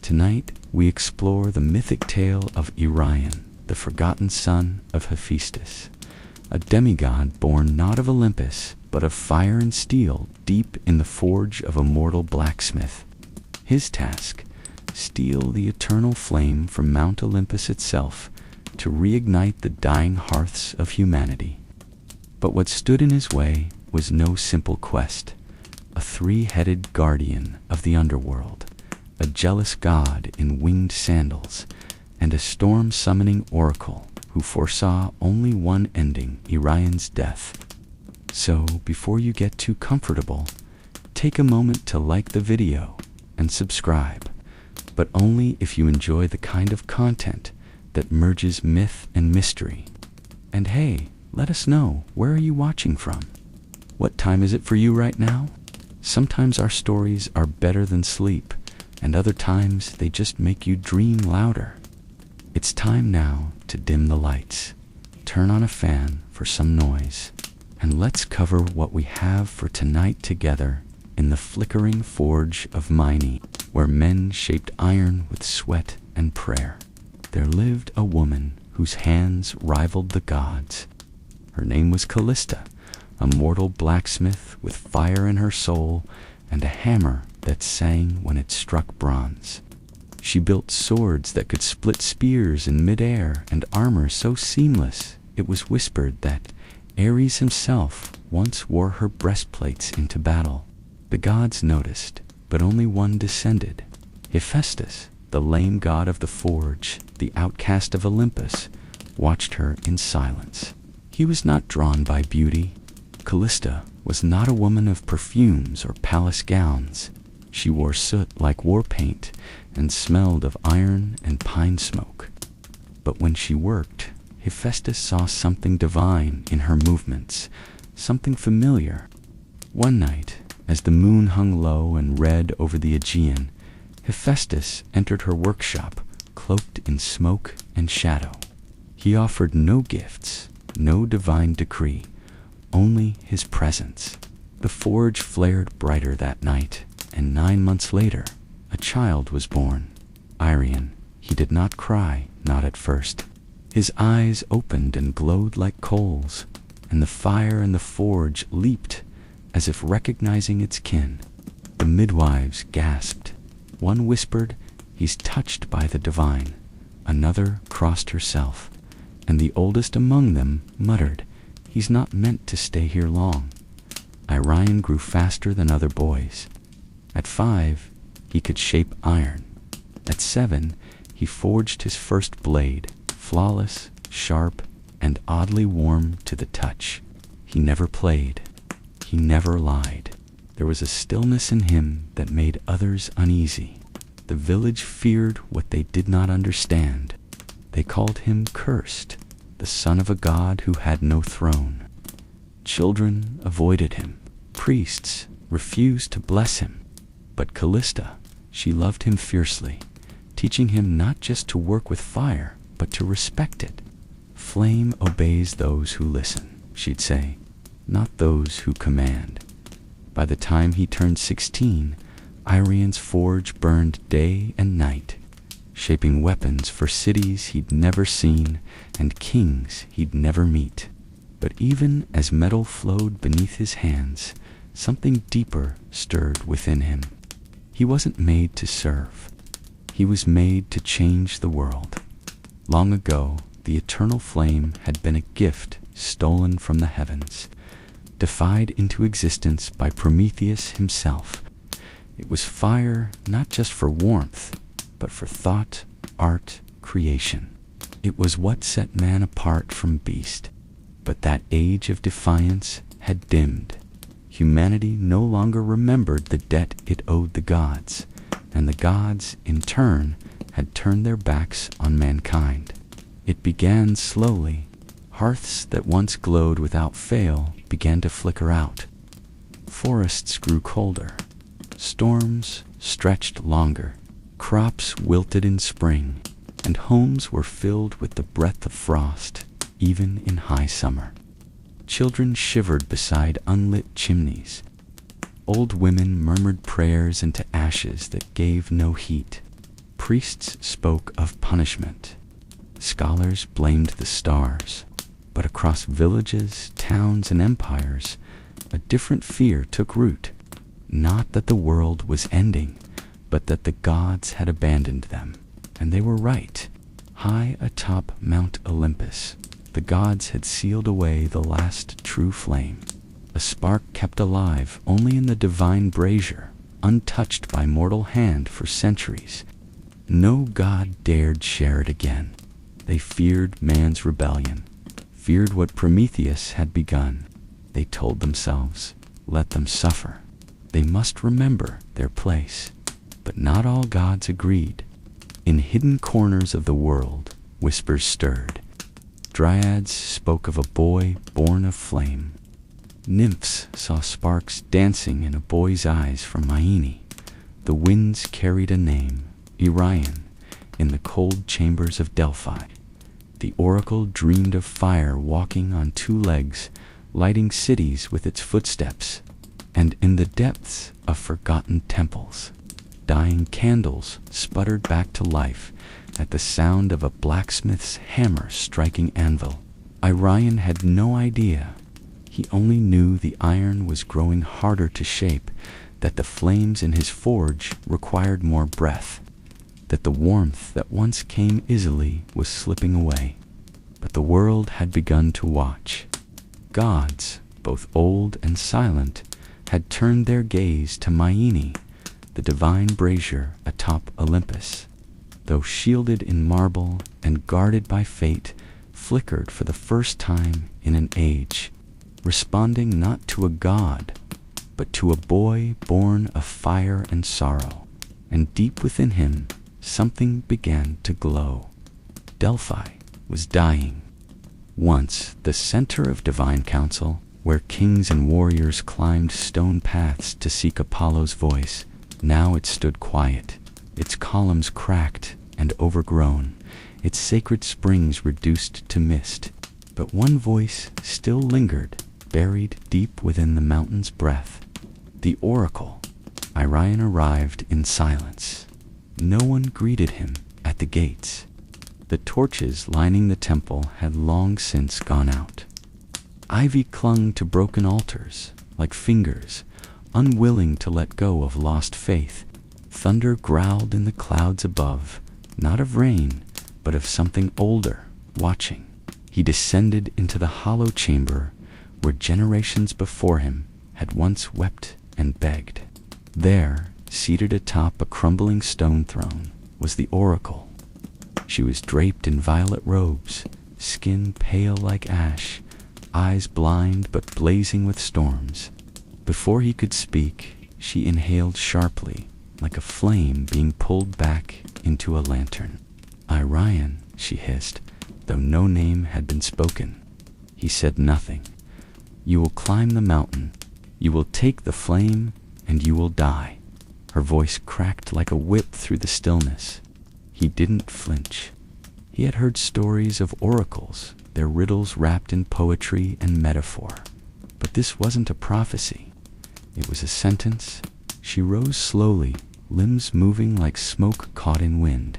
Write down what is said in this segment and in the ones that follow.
Tonight, we explore the mythic tale of Irion, the forgotten son of Hephaestus, a demigod born not of Olympus, but of fire and steel deep in the forge of a mortal blacksmith. His task, steal the eternal flame from Mount Olympus itself to reignite the dying hearths of humanity. But what stood in his way was no simple quest. A three-headed guardian of the underworld, a jealous god in winged sandals, and a storm-summoning oracle who foresaw only one ending, Irion's death. So, before you get too comfortable, take a moment to like the video and subscribe, but only if you enjoy the kind of content that merges myth and mystery. And hey, let us know, where are you watching from? What time is it for you right now? Sometimes our stories are better than sleep, and other times they just make you dream louder. It's time now to dim the lights, turn on a fan for some noise, and let's cover what we have for tonight together in the flickering forge of Melanian, where men shaped iron with sweat and prayer. There lived a woman whose hands rivaled the gods. Her name was Callista, a mortal blacksmith with fire in her soul and a hammer that sang when it struck bronze. She built swords that could split spears in midair and armor so seamless it was whispered that Ares himself once wore her breastplates into battle. The gods noticed, but only one descended. Hephaestus, the lame god of the forge, the outcast of Olympus, watched her in silence. He was not drawn by beauty. Callista was not a woman of perfumes or palace gowns. She wore soot like war paint and smelled of iron and pine smoke. But when she worked, Hephaestus saw something divine in her movements, something familiar. One night, as the moon hung low and red over the Aegean, Hephaestus entered her workshop, cloaked in smoke and shadow. He offered no gifts, no divine decree, only his presence. The forge flared brighter that night, and 9 months later, a child was born. Irion. He did not cry, not at first. His eyes opened and glowed like coals, and the fire in the forge leaped as if recognizing its kin. The midwives gasped. One whispered, "He's touched by the divine." Another crossed herself, and the oldest among them muttered, "He's not meant to stay here long." Irion grew faster than other boys. At 5, he could shape iron. At 7, he forged his first blade, flawless, sharp, and oddly warm to the touch. He never played. He never lied. There was a stillness in him that made others uneasy. The village feared what they did not understand. They called him cursed, the son of a god who had no throne. Children avoided him. Priests refused to bless him. But Callista, she loved him fiercely, teaching him not just to work with fire, but to respect it. "Flame obeys those who listen," she'd say, "not those who command." By the time he turned 16, Irion's forge burned day and night, shaping weapons for cities he'd never seen and kings he'd never meet. But even as metal flowed beneath his hands, something deeper stirred within him. He wasn't made to serve. He was made to change the world. Long ago, the eternal flame had been a gift stolen from the heavens, defied into existence by Prometheus himself. It was fire not just for warmth, but for thought, art, creation. It was what set man apart from beast. But that age of defiance had dimmed. Humanity no longer remembered the debt it owed the gods, and the gods, in turn, had turned their backs on mankind. It began slowly. Hearths that once glowed without fail began to flicker out. Forests grew colder. Storms stretched longer. Crops wilted in spring, and homes were filled with the breath of frost, even in high summer. Children shivered beside unlit chimneys. Old women murmured prayers into ashes that gave no heat. priests spoke of punishment. Scholars blamed the stars. But across villages, towns, and empires, a different fear took root. Not that the world was ending, but that the gods had abandoned them. And they were right. High atop Mount Olympus, the gods had sealed away the last true flame. A spark kept alive only in the divine brazier, untouched by mortal hand for centuries. No god dared share it again. They feared man's rebellion, feared what Prometheus had begun. They told themselves, let them suffer. They must remember their place. But not all gods agreed. In hidden corners of the world, whispers stirred. Dryads spoke of a boy born of flame. Nymphs saw sparks dancing in a boy's eyes from Myene. The winds carried a name, Irion, in the cold chambers of Delphi. The oracle dreamed of fire walking on two legs, lighting cities with its footsteps. And in the depths of forgotten temples, dying candles sputtered back to life at the sound of a blacksmith's hammer striking anvil. Irion had no idea. He only knew the iron was growing harder to shape, that the flames in his forge required more breath, that the warmth that once came easily was slipping away. But the world had begun to watch. Gods, both old and silent, had turned their gaze to Myene, the divine brazier atop Olympus. Though shielded in marble and guarded by fate, flickered for the first time in an age, responding not to a god, but to a boy born of fire and sorrow. And deep within him, something began to glow. Delphi was dying. Once the center of divine council, where kings and warriors climbed stone paths to seek Apollo's voice, now it stood quiet, its columns cracked and overgrown, its sacred springs reduced to mist. But one voice still lingered, buried deep within the mountain's breath. The oracle. Irion arrived in silence. No one greeted him at the gates. The torches lining the temple had long since gone out. Ivy clung to broken altars, like fingers, unwilling to let go of lost faith. Thunder growled in the clouds above, not of rain, but of something older, watching. He descended into the hollow chamber where generations before him had once wept and begged. There, seated atop a crumbling stone throne, was the oracle. She was draped in violet robes, skin pale like ash, eyes blind but blazing with storms. Before he could speak, she inhaled sharply, like a flame being pulled back into a lantern. Irion, she hissed, though no name had been spoken. He said nothing. You will climb the mountain, you will take the flame, and you will die. Her voice cracked like a whip through the stillness. He didn't flinch. He had heard stories of oracles, their riddles wrapped in poetry and metaphor. But this wasn't a prophecy. It was a sentence. She rose slowly, limbs moving like smoke caught in wind.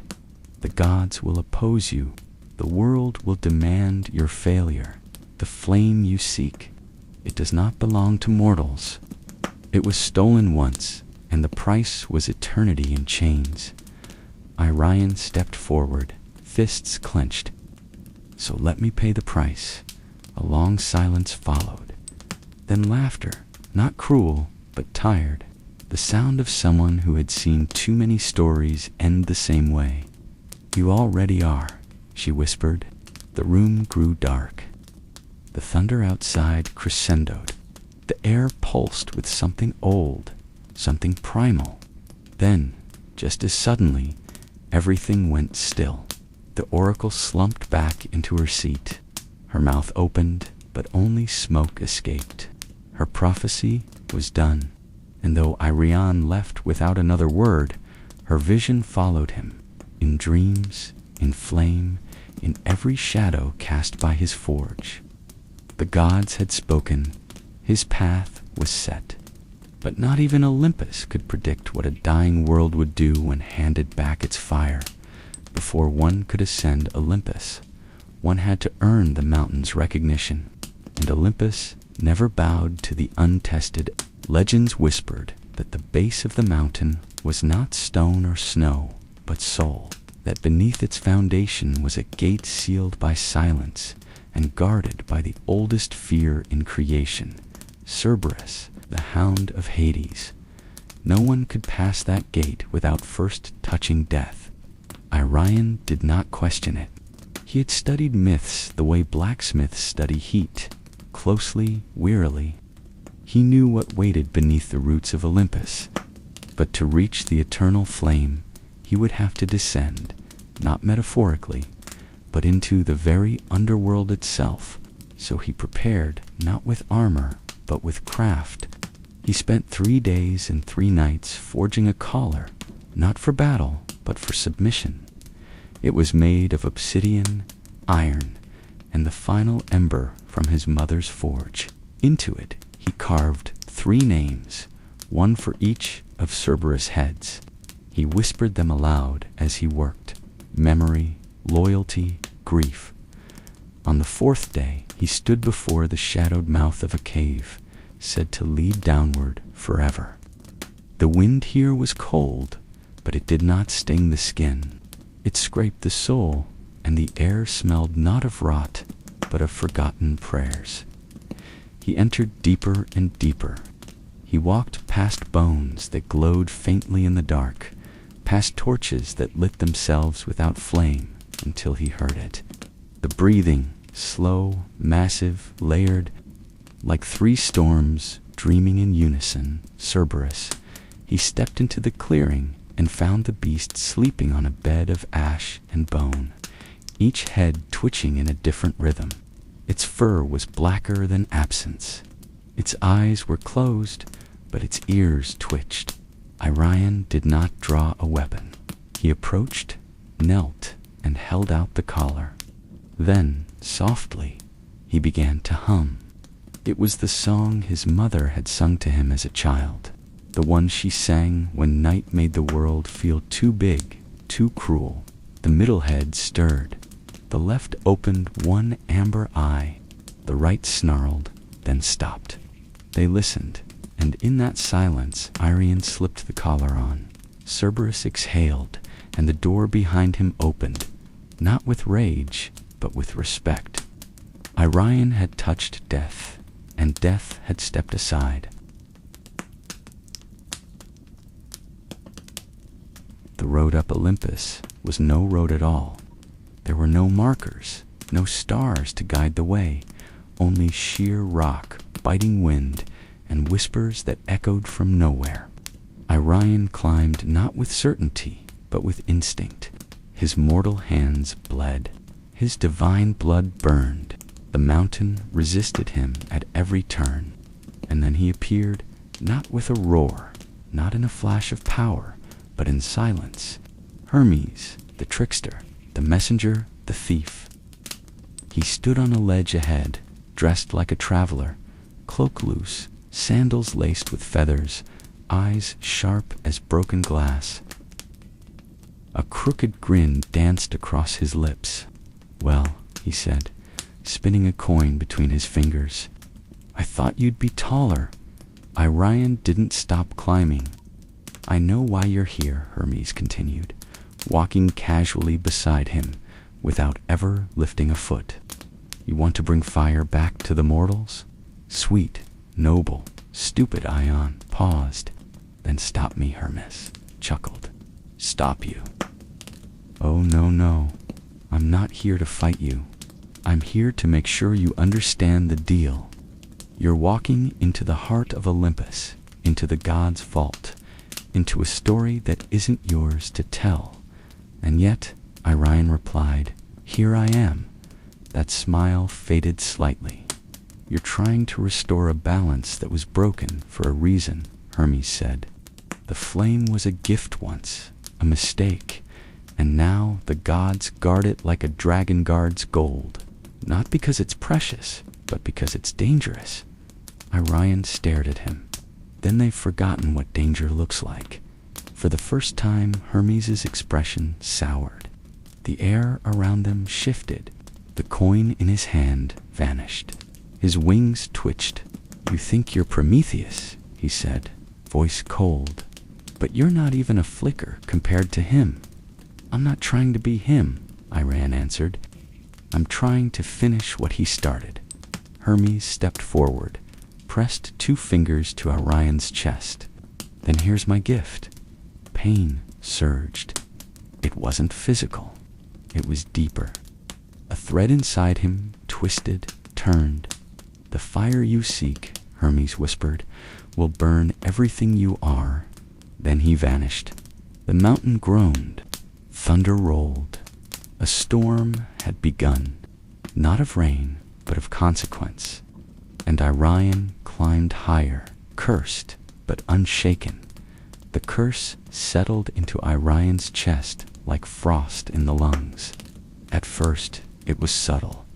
The gods will oppose you. The world will demand your failure. The flame you seek, it does not belong to mortals. It was stolen once, and the price was eternity in chains. Irion stepped forward, fists clenched. So let me pay the price. A long silence followed. Then laughter, not cruel, but tired. The sound of someone who had seen too many stories end the same way. You already are, she whispered. The room grew dark. The thunder outside crescendoed. The air pulsed with something old, something primal. Then, just as suddenly, everything went still. The oracle slumped back into her seat. Her mouth opened, but only smoke escaped. Her prophecy was done, and though Irion left without another word, her vision followed him, in dreams, in flame, in every shadow cast by his forge. The gods had spoken. His path was set. But not even Olympus could predict what a dying world would do when handed back its fire. Before one could ascend Olympus, one had to earn the mountain's recognition, and Olympus never bowed to the untested. Legends whispered that the base of the mountain was not stone or snow, but soul, that beneath its foundation was a gate sealed by silence and guarded by the oldest fear in creation, Cerberus, the hound of Hades. No one could pass that gate without first touching death. Irion did not question it. He had studied myths the way blacksmiths study heat, closely, wearily. He knew what waited beneath the roots of Olympus. But to reach the eternal flame, he would have to descend, not metaphorically, but into the very underworld itself. So he prepared, not with armor, but with craft. He spent 3 days and 3 nights forging a collar, not for battle, but for submission. It was made of obsidian, iron, and the final ember from his mother's forge. Into it he carved 3 names, one for each of Cerberus' heads. He whispered them aloud as he worked: memory, loyalty, grief. On the 4th day he stood before the shadowed mouth of a cave, said to lead downward forever. The wind here was cold, but it did not sting the skin. It scraped the soul, and the air smelled not of rot, but of forgotten prayers. He entered deeper and deeper. He walked past bones that glowed faintly in the dark, past torches that lit themselves without flame, until he heard it. The breathing, slow, massive, layered, like 3 storms dreaming in unison. Cerberus. He stepped into the clearing and found the beast sleeping on a bed of ash and bone, each head twitching in a different rhythm. Its fur was blacker than absence. Its eyes were closed, but its ears twitched. Irion did not draw a weapon. He approached, knelt, and held out the collar. Then, softly, he began to hum. It was the song his mother had sung to him as a child, the one she sang when night made the world feel too big, too cruel. The middle head stirred. The left opened one amber eye. The right snarled, then stopped. They listened, and in that silence Irion slipped the collar on. Cerberus exhaled, and the door behind him opened, not with rage, but with respect. Irion had touched death, and death had stepped aside. The road up Olympus was no road at all. There were no markers, no stars to guide the way, only sheer rock, biting wind, and whispers that echoed from nowhere. Irion climbed not with certainty, but with instinct. His mortal hands bled. His divine blood burned. The mountain resisted him at every turn. And then he appeared, not with a roar, not in a flash of power, but in silence. Hermes, the trickster, the messenger, the thief. He stood on a ledge ahead, dressed like a traveler, cloak loose, sandals laced with feathers, eyes sharp as broken glass. A crooked grin danced across his lips. "Well," he said, spinning a coin between his fingers, "I thought you'd be taller." Irion didn't stop climbing. "I know why you're here," Hermes continued, walking casually beside him, without ever lifting a foot. "You want to bring fire back to the mortals?" Sweet, noble, stupid Irion paused. "Then stop me," Hermes chuckled. "Stop you? Oh, no. I'm not here to fight you. I'm here to make sure you understand the deal. You're walking into the heart of Olympus, into the gods' vault, into a story that isn't yours to tell. And yet," Irion replied, "here I am." That smile faded slightly. "You're trying to restore a balance that was broken for a reason," Hermes said. "The flame was a gift once, a mistake, and now the gods guard it like a dragon guards gold. Not because it's precious, but because it's dangerous." Irion stared at him. Then they've forgotten what danger looks like. For the first time, Hermes' expression soured. The air around them shifted. The coin in his hand vanished. His wings twitched. "You think you're Prometheus," he said, voice cold. "But you're not even a flicker compared to him." "I'm not trying to be him," Irion answered. "I'm trying to finish what he started." Hermes stepped forward, pressed 2 fingers to Irion's chest. "Then here's my gift." Pain surged. It wasn't physical. It was deeper. A thread inside him twisted, turned. "The fire you seek," Hermes whispered, "will burn everything you are." Then he vanished. The mountain groaned. Thunder rolled. A storm had begun, not of rain, but of consequence. And Irion climbed higher, cursed, but unshaken. The curse settled into Irion's chest like frost in the lungs. At first, it was subtle,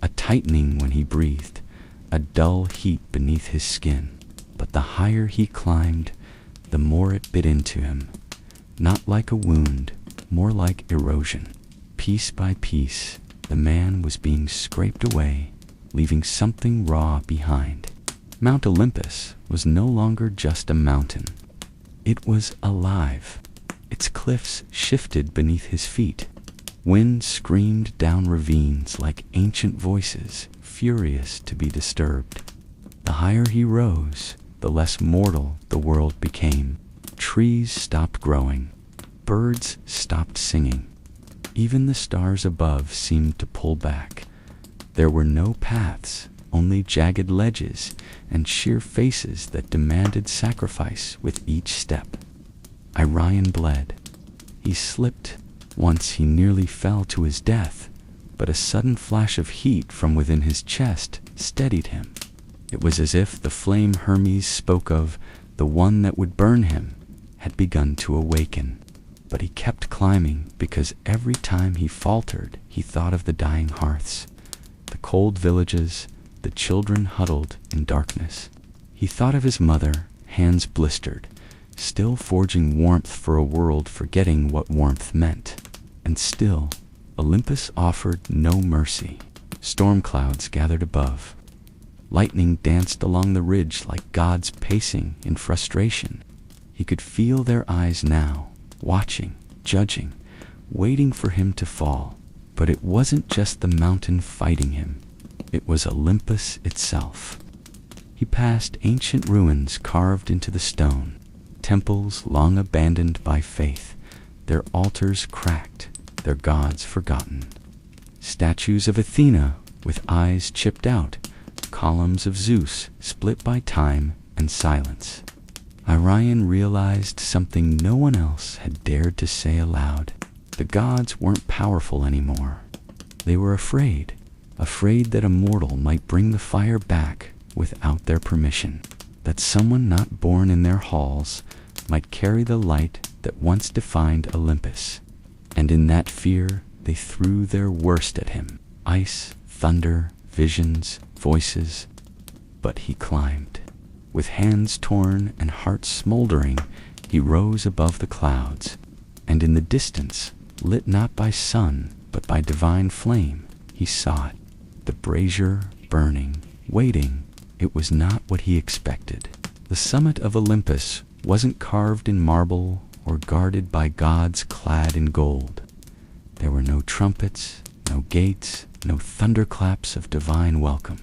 a tightening when he breathed, a dull heat beneath his skin. But the higher he climbed, the more it bit into him. Not like a wound, more like erosion. Piece by piece, the man was being scraped away, leaving something raw behind. Mount Olympus was no longer just a mountain. It was alive. Its cliffs shifted beneath his feet. Wind screamed down ravines like ancient voices, furious to be disturbed. The higher he rose, the less mortal the world became. Trees stopped growing. Birds stopped singing. Even the stars above seemed to pull back. There were no paths, only jagged ledges and sheer faces that demanded sacrifice with each step. Irion bled. He slipped. Once he nearly fell to his death, but a sudden flash of heat from within his chest steadied him. It was as if the flame Hermes spoke of, the one that would burn him, had begun to awaken. But he kept climbing because every time he faltered, he thought of the dying hearths, the cold villages, the children huddled in darkness. He thought of his mother, hands blistered, still forging warmth for a world forgetting what warmth meant. And still, Olympus offered no mercy. Storm clouds gathered above. Lightning danced along the ridge like gods pacing in frustration. He could feel their eyes now, watching, judging, waiting for him to fall. But it wasn't just the mountain fighting him. It was Olympus itself. He passed ancient ruins carved into the stone, temples long abandoned by faith, their altars cracked, their gods forgotten. Statues of Athena with eyes chipped out, columns of Zeus split by time and silence. Irion realized something no one else had dared to say aloud. The gods weren't powerful anymore. They were afraid that a mortal might bring the fire back without their permission, that someone not born in their halls might carry the light that once defined Olympus. And in that fear, they threw their worst at him. Ice, thunder, visions, voices. But he climbed. With hands torn and heart smoldering, he rose above the clouds. And in the distance, lit not by sun, but by divine flame, he saw it. The brazier burning, waiting. It was not what he expected. The summit of Olympus wasn't carved in marble or guarded by gods clad in gold. There were no trumpets, no gates, no thunderclaps of divine welcome.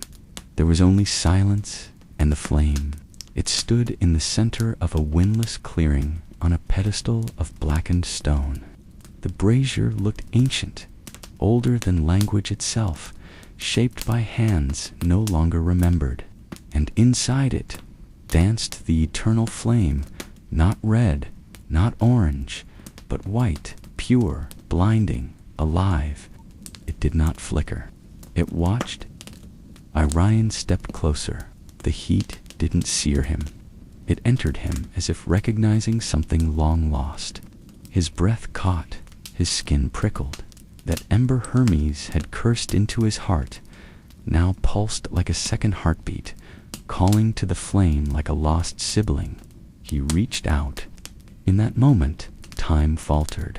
There was only silence and the flame. It stood in the center of a windless clearing on a pedestal of blackened stone. The brazier looked ancient, older than language itself, shaped by hands no longer remembered. And inside it danced the eternal flame, not red, not orange, but white, pure, blinding, alive. It did not flicker. It watched. Irion stepped closer. The heat didn't sear him. It entered him as if recognizing something long lost. His breath caught, his skin prickled. That ember Hermes had cursed into his heart now pulsed like a second heartbeat, calling to the flame like a lost sibling. He reached out. In that moment, time faltered.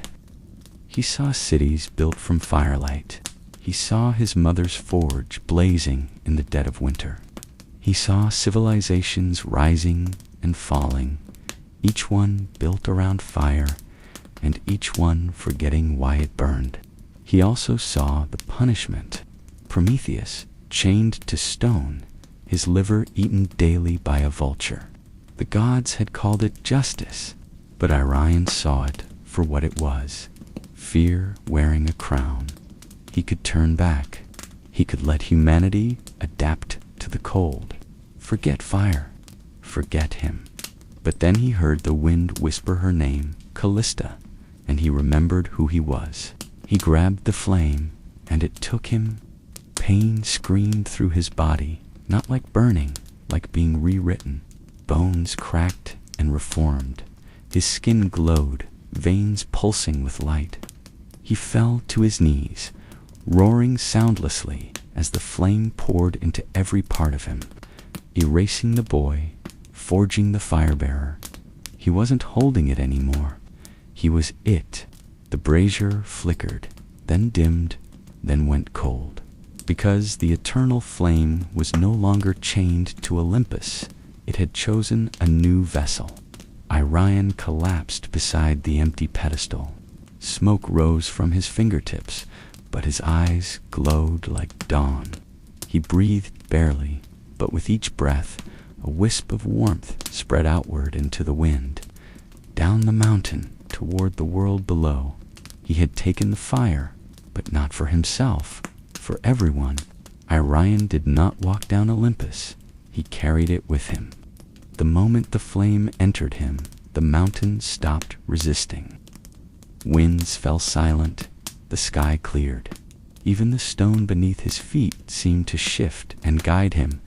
He saw cities built from firelight. He saw his mother's forge blazing in the dead of winter. He saw civilizations rising and falling, each one built around fire, and each one forgetting why it burned. He also saw the punishment. Prometheus, chained to stone, his liver eaten daily by a vulture. The gods had called it justice, but Irion saw it for what it was: fear wearing a crown. He could turn back. He could let humanity adapt to the cold. Forget fire. Forget him. But then he heard the wind whisper her name, Callista, and he remembered who he was. He grabbed the flame, and it took him. Pain screamed through his body, not like burning, like being rewritten. Bones cracked and reformed. His skin glowed, veins pulsing with light. He fell to his knees, roaring soundlessly as the flame poured into every part of him, erasing the boy, forging the Firebearer. He wasn't holding it anymore. He was it. The brazier flickered, then dimmed, then went cold. Because the eternal flame was no longer chained to Olympus, it had chosen a new vessel. Irion collapsed beside the empty pedestal. Smoke rose from his fingertips, but his eyes glowed like dawn. He breathed barely, but with each breath, a wisp of warmth spread outward into the wind. Down the mountain, toward the world below. He had taken the fire, but not for himself, for everyone. Irion did not walk down Olympus. He carried it with him. The moment the flame entered him, the mountain stopped resisting. Winds fell silent. The sky cleared. Even the stone beneath his feet seemed to shift and guide him,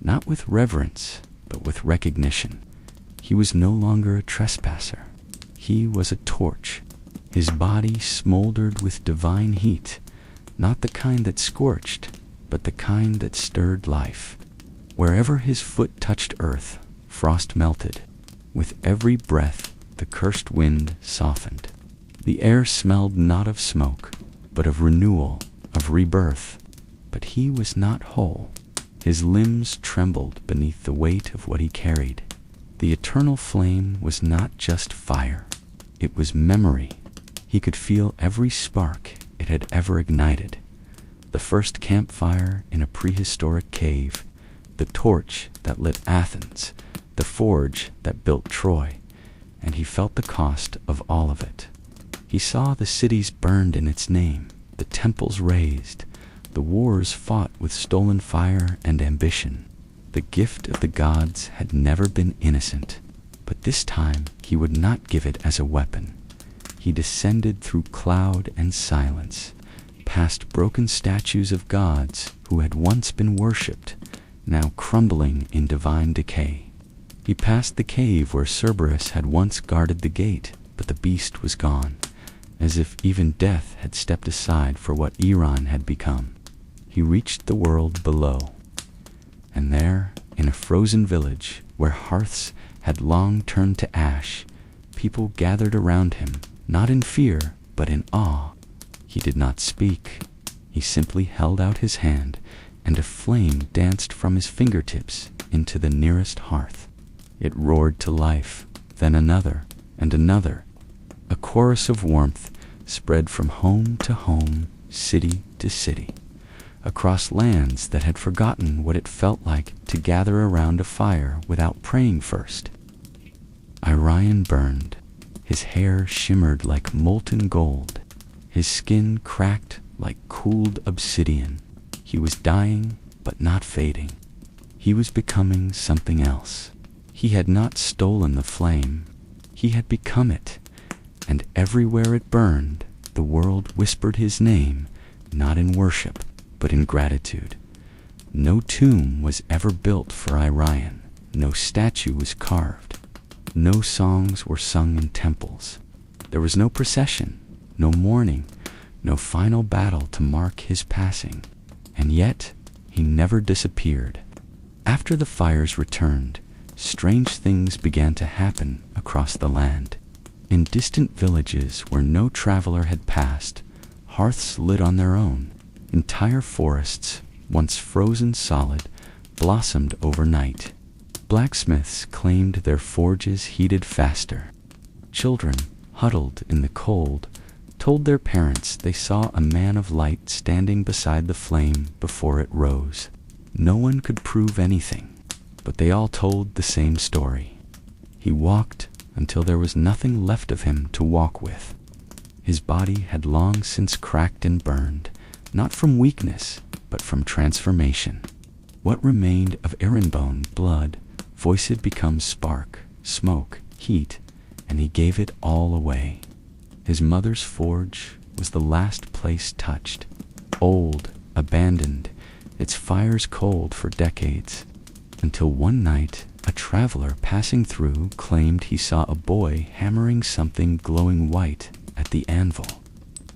not with reverence, but with recognition. He was no longer a trespasser. He was a torch. His body smoldered with divine heat, not the kind that scorched, but the kind that stirred life. Wherever his foot touched earth, frost melted. With every breath, the cursed wind softened. The air smelled not of smoke, but of renewal, of rebirth. But he was not whole. His limbs trembled beneath the weight of what he carried. The eternal flame was not just fire. It was memory. He could feel every spark it had ever ignited. The first campfire in a prehistoric cave, the torch that lit Athens, the forge that built Troy, and he felt the cost of all of it. He saw the cities burned in its name, the temples razed, the wars fought with stolen fire and ambition. The gift of the gods had never been innocent, but this time he would not give it as a weapon. He descended through cloud and silence, past broken statues of gods who had once been worshipped, now crumbling in divine decay. He passed the cave where Cerberus had once guarded the gate, but the beast was gone, as if even death had stepped aside for what Irion had become. He reached the world below, and there, in a frozen village where hearths had long turned to ash, people gathered around him, not in fear, but in awe. He did not speak. He simply held out his hand, and a flame danced from his fingertips into the nearest hearth. It roared to life, then another, and another. A chorus of warmth spread from home to home, city to city, across lands that had forgotten what it felt like to gather around a fire without praying first. Irion burned. His hair shimmered like molten gold. His skin cracked like cooled obsidian. He was dying, but not fading. He was becoming something else. He had not stolen the flame. He had become it. And everywhere it burned, the world whispered his name, not in worship, but in gratitude. No tomb was ever built for Irion. No statue was carved. No songs were sung in temples. There was no procession, no mourning, no final battle to mark his passing. And yet, he never disappeared. After the fires returned, strange things began to happen across the land. In distant villages where no traveler had passed, hearths lit on their own. Entire forests, once frozen solid, blossomed overnight. Blacksmiths claimed their forges heated faster. Children, huddled in the cold, told their parents they saw a man of light standing beside the flame before it rose. No one could prove anything, but they all told the same story. He walked until there was nothing left of him to walk with. His body had long since cracked and burned, not from weakness, but from transformation. What remained of Irion blood, voice had become spark, smoke, heat, and he gave it all away. His mother's forge was the last place touched, old, abandoned, its fires cold for decades, until one night a traveler passing through claimed he saw a boy hammering something glowing white at the anvil.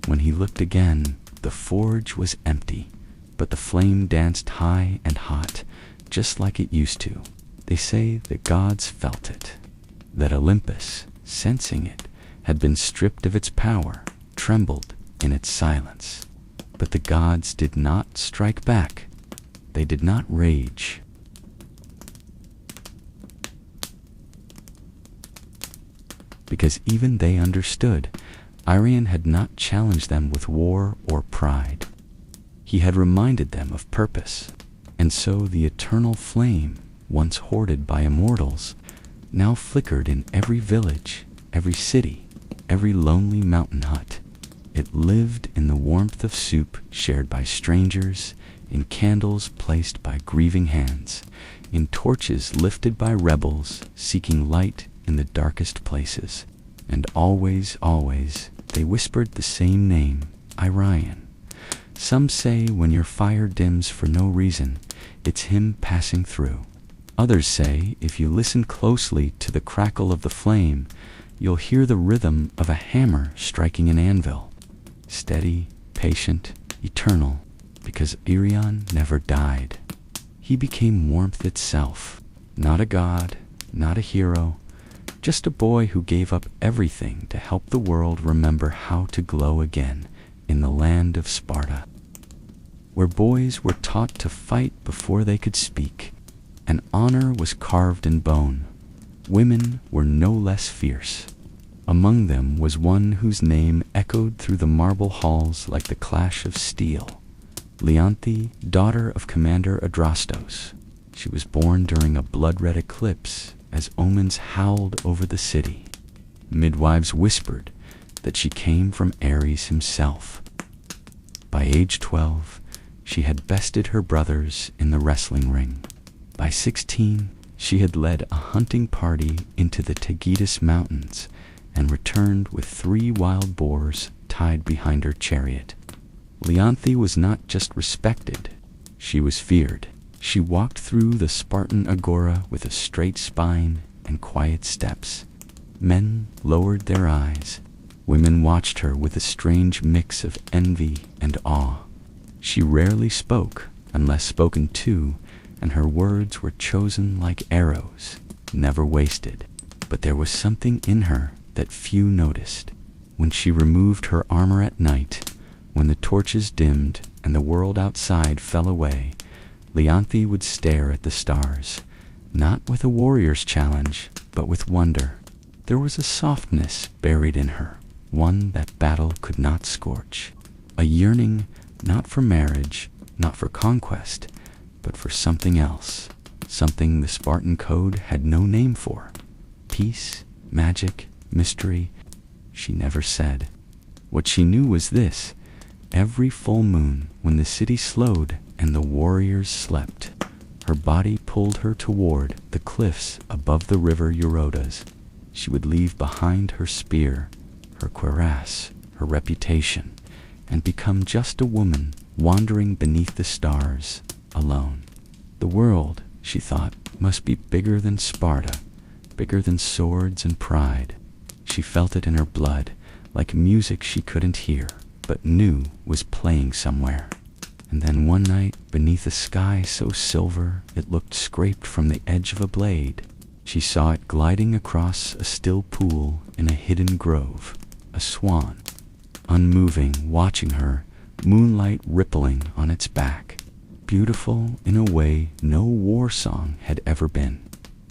When he looked again, the forge was empty, but the flame danced high and hot, just like it used to. They say the gods felt it, that Olympus, sensing it, had been stripped of its power, trembled in its silence. But the gods did not strike back. They did not rage. Because even they understood, Irion had not challenged them with war or pride. He had reminded them of purpose, and so the eternal flame, once hoarded by immortals, now flickered in every village, every city, every lonely mountain hut. It lived in the warmth of soup shared by strangers, in candles placed by grieving hands, in torches lifted by rebels seeking light in the darkest places. And always, always, they whispered the same name, Irion. Some say when your fire dims for no reason, it's him passing through. Others say if you listen closely to the crackle of the flame, you'll hear the rhythm of a hammer striking an anvil. Steady, patient, eternal, because Irion never died. He became warmth itself, not a god, not a hero, just a boy who gave up everything to help the world remember how to glow again in the land of Sparta, where boys were taught to fight before they could speak, and honor was carved in bone. Women were no less fierce. Among them was one whose name echoed through the marble halls like the clash of steel, Leontthy, daughter of Commander Adrastos. She was born during a blood-red eclipse as omens howled over the city. Midwives whispered that she came from Ares himself. By age 12, she had bested her brothers in the wrestling ring. By 16, she had led a hunting party into the Taygetus Mountains and returned with 3 wild boars tied behind her chariot. Leontthy was not just respected, she was feared. She walked through the Spartan agora with a straight spine and quiet steps. Men lowered their eyes. Women watched her with a strange mix of envy and awe. She rarely spoke unless spoken to, and her words were chosen like arrows, never wasted. But there was something in her that few noticed. When she removed her armor at night, when the torches dimmed and the world outside fell away, Leontthy would stare at the stars, not with a warrior's challenge, but with wonder. There was a softness buried in her, one that battle could not scorch, a yearning not for marriage, not for conquest, but for something else, something the Spartan code had no name for. Peace, magic, mystery, she never said. What she knew was this: every full moon, when the city slowed and the warriors slept, her body pulled her toward the cliffs above the river Eurotas. She would leave behind her spear, her cuirass, her reputation, and become just a woman wandering beneath the stars, alone. The world, she thought, must be bigger than Sparta, bigger than swords and pride. She felt it in her blood, like music she couldn't hear, but knew was playing somewhere. And then one night, beneath a sky so silver it looked scraped from the edge of a blade, she saw it gliding across a still pool in a hidden grove, a swan, unmoving, watching her, moonlight rippling on its back, beautiful in a way no war song had ever been.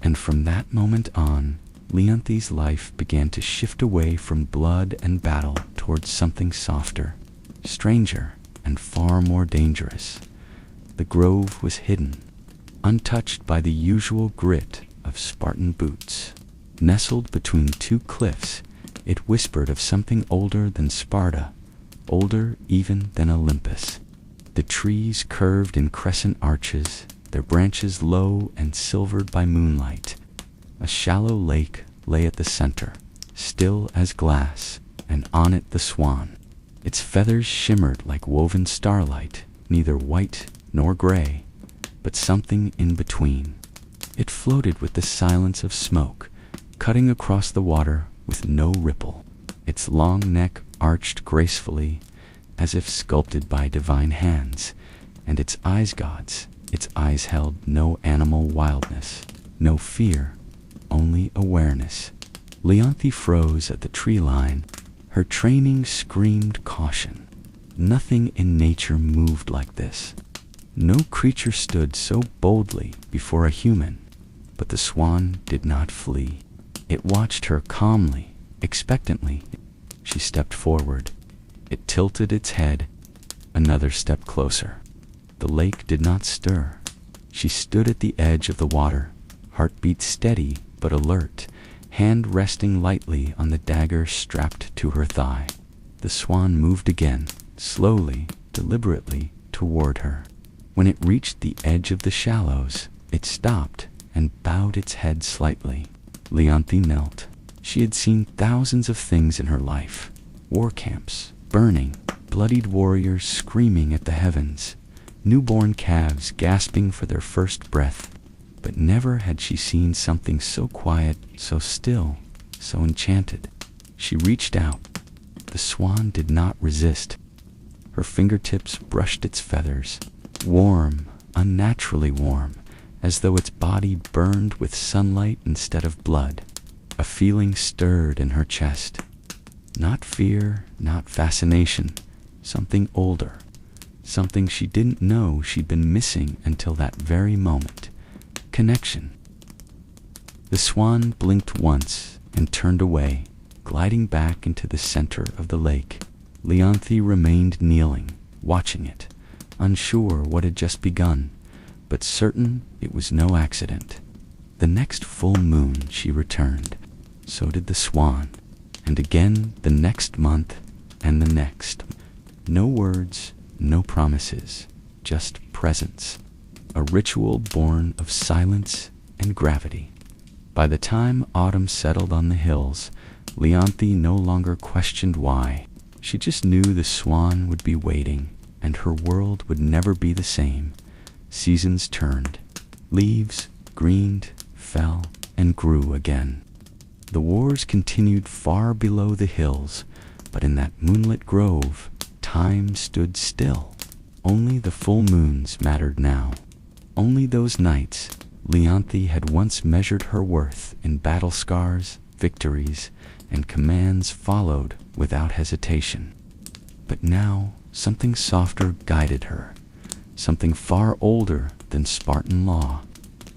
And from that moment on, Leonthy's life began to shift away from blood and battle towards something softer, stranger, and far more dangerous. The grove was hidden, untouched by the usual grit of Spartan boots. Nestled between two cliffs, it whispered of something older than Sparta, older even than Olympus. The trees curved in crescent arches, their branches low and silvered by moonlight. A shallow lake lay at the center, still as glass, and on it the swan. Its feathers shimmered like woven starlight, neither white nor gray, but something in between. It floated with the silence of smoke, cutting across the water with no ripple. Its long neck arched gracefully, as if sculpted by divine hands, and its eyes held no animal wildness, no fear, only awareness. Leontthy froze at the tree line. Her training screamed caution. Nothing in nature moved like this. No creature stood so boldly before a human, but the swan did not flee. It watched her calmly, expectantly. She stepped forward. It tilted its head. Another step closer. The lake did not stir. She stood at the edge of the water, heartbeat steady but alert, hand resting lightly on the dagger strapped to her thigh. The swan moved again, slowly, deliberately, toward her. When it reached the edge of the shallows, it stopped and bowed its head slightly. Leontthy knelt. She had seen thousands of things in her life. War camps, burning, bloodied warriors screaming at the heavens, newborn calves gasping for their first breath. But never had she seen something so quiet, so still, so enchanted. She reached out. The swan did not resist. Her fingertips brushed its feathers, warm, unnaturally warm, as though its body burned with sunlight instead of blood. A feeling stirred in her chest. Not fear, not fascination, something older, something she didn't know she'd been missing until that very moment. Connection. The swan blinked once and turned away, gliding back into the center of the lake. Leontthy remained kneeling, watching it, unsure what had just begun, but certain it was no accident. The next full moon she returned. So did the swan, and again the next month and the next. No words, no promises, just presence. A ritual born of silence and gravity. By the time autumn settled on the hills, Leontthy no longer questioned why. She just knew the swan would be waiting, and her world would never be the same. Seasons turned. Leaves greened, fell, and grew again. The wars continued far below the hills, but in that moonlit grove, time stood still. Only the full moons mattered now. Only those nights Leontthy had once measured her worth in battle scars, victories, and commands followed without hesitation. But now something softer guided her, something far older than Spartan law.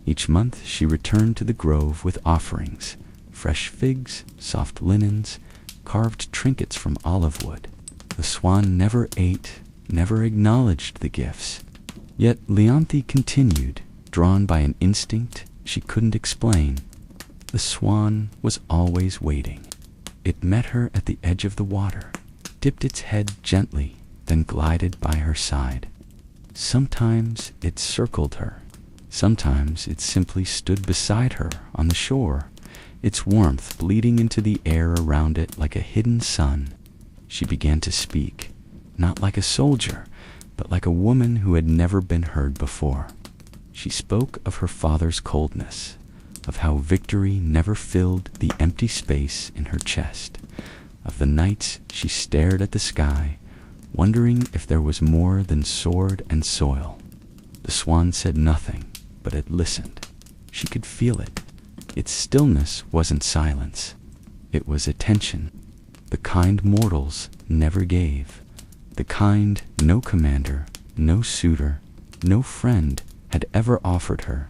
Each month she returned to the grove with offerings, fresh figs, soft linens, carved trinkets from olive wood. The swan never ate, never acknowledged the gifts. Yet Leontthy continued, drawn by an instinct she couldn't explain. The swan was always waiting. It met her at the edge of the water, dipped its head gently, then glided by her side. Sometimes it circled her. Sometimes it simply stood beside her on the shore, its warmth bleeding into the air around it like a hidden sun. She began to speak, not like a soldier, but like a woman who had never been heard before. She spoke of her father's coldness, of how victory never filled the empty space in her chest, of the nights she stared at the sky, wondering if there was more than sword and soil. The swan said nothing, but it listened. She could feel it. Its stillness wasn't silence. It was attention. The kind mortals never gave. The kind no commander, no suitor, no friend had ever offered her.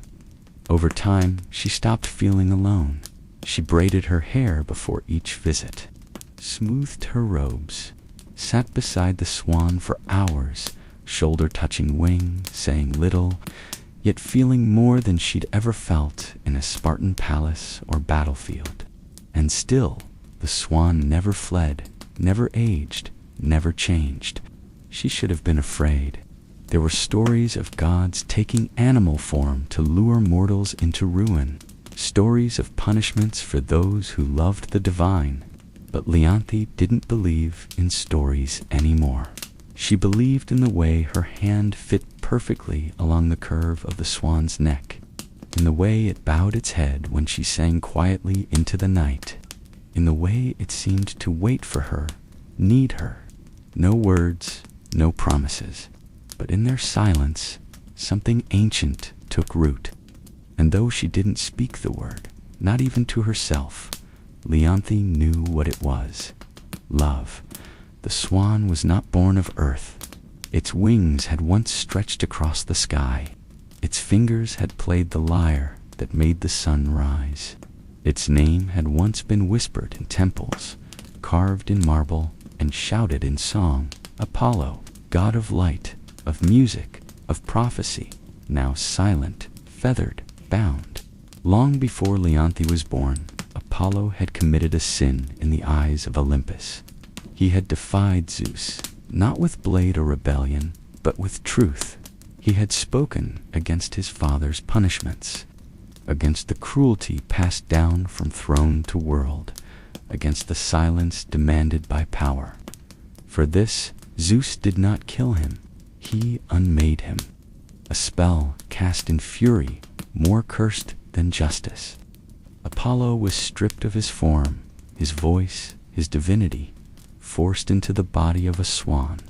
Over time, she stopped feeling alone. She braided her hair before each visit, smoothed her robes, sat beside the swan for hours, shoulder touching wing, saying little, yet feeling more than she'd ever felt in a Spartan palace or battlefield. And still, the swan never fled, never aged, never changed. She should have been afraid. There were stories of gods taking animal form to lure mortals into ruin, stories of punishments for those who loved the divine. But Leontthy didn't believe in stories anymore. She believed in the way her hand fit perfectly along the curve of the swan's neck, in the way it bowed its head when she sang quietly into the night, in the way it seemed to wait for her, need her. No words, no promises. But in their silence, something ancient took root. And though she didn't speak the word, not even to herself, Leontthy knew what it was. Love. The swan was not born of earth. Its wings had once stretched across the sky. Its fingers had played the lyre that made the sun rise. Its name had once been whispered in temples, carved in marble, and shouted in song. Apollo, god of light, of music, of prophecy, now silent, feathered, bound. Long before Leontthy was born, Apollo had committed a sin in the eyes of Olympus. He had defied Zeus, not with blade or rebellion, but with truth. He had spoken against his father's punishments, against the cruelty passed down from throne to world, against the silence demanded by power. For this, Zeus did not kill him. He unmade him. A spell cast in fury, more cursed than justice. Apollo was stripped of his form, his voice, his divinity, forced into the body of a swan,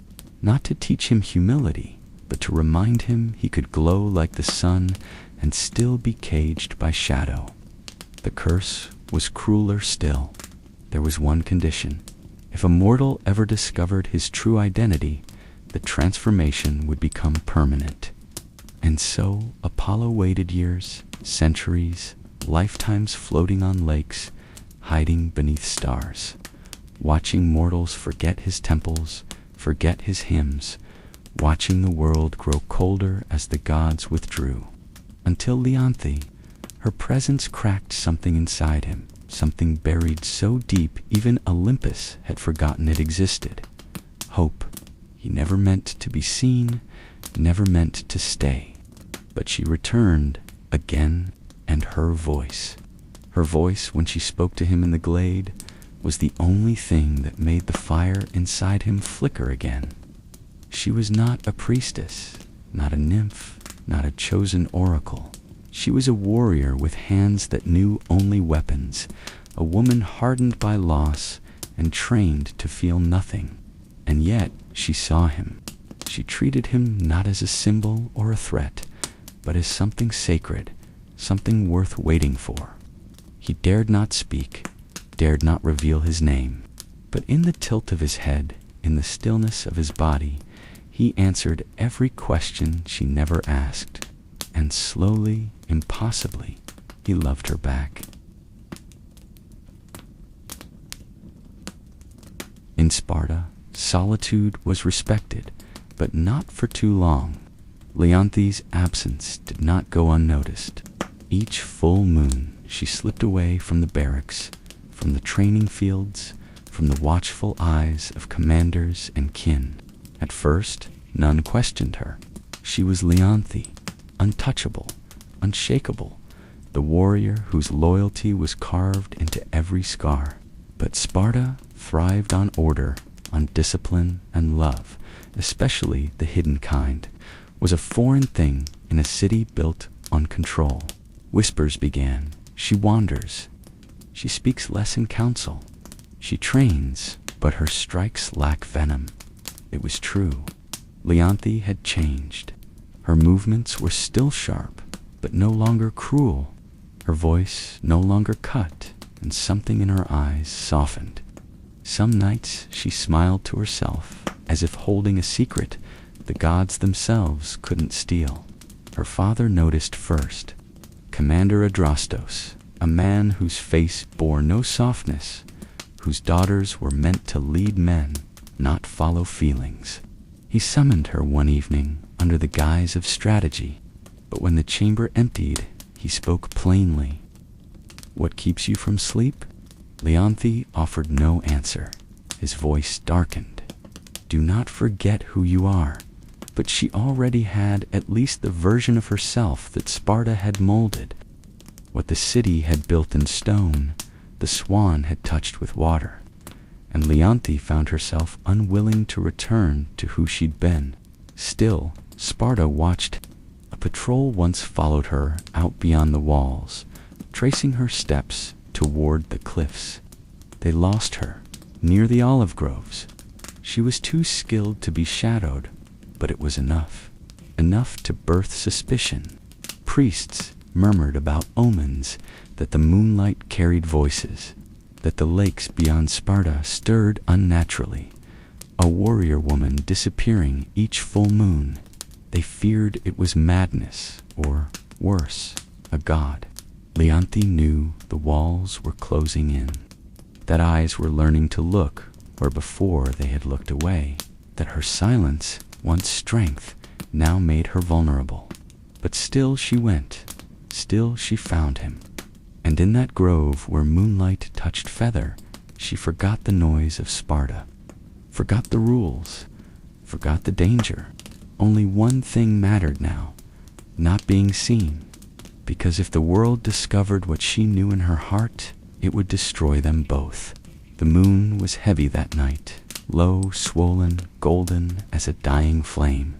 not to teach him humility, but to remind him he could glow like the sun and still be caged by shadow. The curse was crueler still. There was one condition. If a mortal ever discovered his true identity, the transformation would become permanent. And so Apollo waited years, centuries, lifetimes floating on lakes, hiding beneath stars, watching mortals forget his temples, forget his hymns, watching the world grow colder as the gods withdrew. Until Leontthy, her presence cracked something inside him, something buried so deep even Olympus had forgotten it existed. Hope. He never meant to be seen, never meant to stay. But she returned again, and her voice when she spoke to him in the glade, was the only thing that made the fire inside him flicker again. She was not a priestess, not a nymph, not a chosen oracle. She was a warrior with hands that knew only weapons, a woman hardened by loss and trained to feel nothing. And yet she saw him. She treated him not as a symbol or a threat, but as something sacred, something worth waiting for. He dared not speak, dared not reveal his name, but in the tilt of his head, in the stillness of his body, he answered every question she never asked, and slowly, impossibly, he loved her back. In Sparta, solitude was respected, but not for too long. Leontthy's absence did not go unnoticed. Each full moon, she slipped away from the barracks, from the training fields, from the watchful eyes of commanders and kin. At first, none questioned her. She was Leontthy, untouchable, unshakable, the warrior whose loyalty was carved into every scar. But Sparta thrived on order, on discipline and love, especially the hidden kind, was a foreign thing in a city built on control. Whispers began. She wanders. She speaks less in council. She trains, but her strikes lack venom. It was true. Leontthy had changed. Her movements were still sharp, but no longer cruel. Her voice no longer cut, and something in her eyes softened. Some nights she smiled to herself, as if holding a secret the gods themselves couldn't steal. Her father noticed first. Commander Adrastos, a man whose face bore no softness, whose daughters were meant to lead men, not follow feelings. He summoned her one evening under the guise of strategy, but when the chamber emptied, he spoke plainly. "What keeps you from sleep?" Leontthy offered no answer. His voice darkened. "Do not forget who you are." But she already had at least the version of herself that Sparta had molded. What the city had built in stone, the swan had touched with water, and Leontthy found herself unwilling to return to who she'd been. Still, Sparta watched. A patrol once followed her out beyond the walls, tracing her steps toward the cliffs. They lost her, near the olive groves. She was too skilled to be shadowed, but it was enough. Enough to birth suspicion. Priests murmured about omens, that the moonlight carried voices, that the lakes beyond Sparta stirred unnaturally, a warrior woman disappearing each full moon. They feared it was madness, or worse, a god. Leontthy knew the walls were closing in, that eyes were learning to look where before they had looked away, that her silence, once strength, now made her vulnerable. But still she went, still she found him. And in that grove where moonlight touched feather, she forgot the noise of Sparta, forgot the rules, forgot the danger. Only one thing mattered now, not being seen, because if the world discovered what she knew in her heart, it would destroy them both. The moon was heavy that night, low, swollen, golden as a dying flame.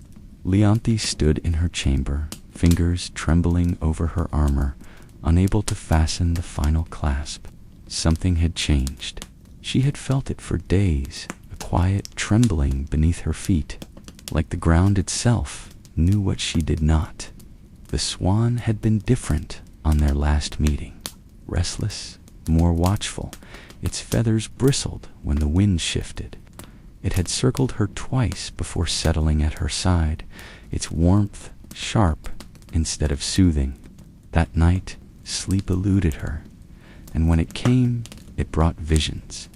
Leontthy stood in her chamber, fingers trembling over her armor, unable to fasten the final clasp. Something had changed. She had felt it for days, a quiet trembling beneath her feet, like the ground itself knew what she did not. The swan had been different on their last meeting, restless, more watchful. Its feathers bristled when the wind shifted. It had circled her twice before settling at her side, its warmth sharp instead of soothing. That night, sleep eluded her, and when it came, it brought visions.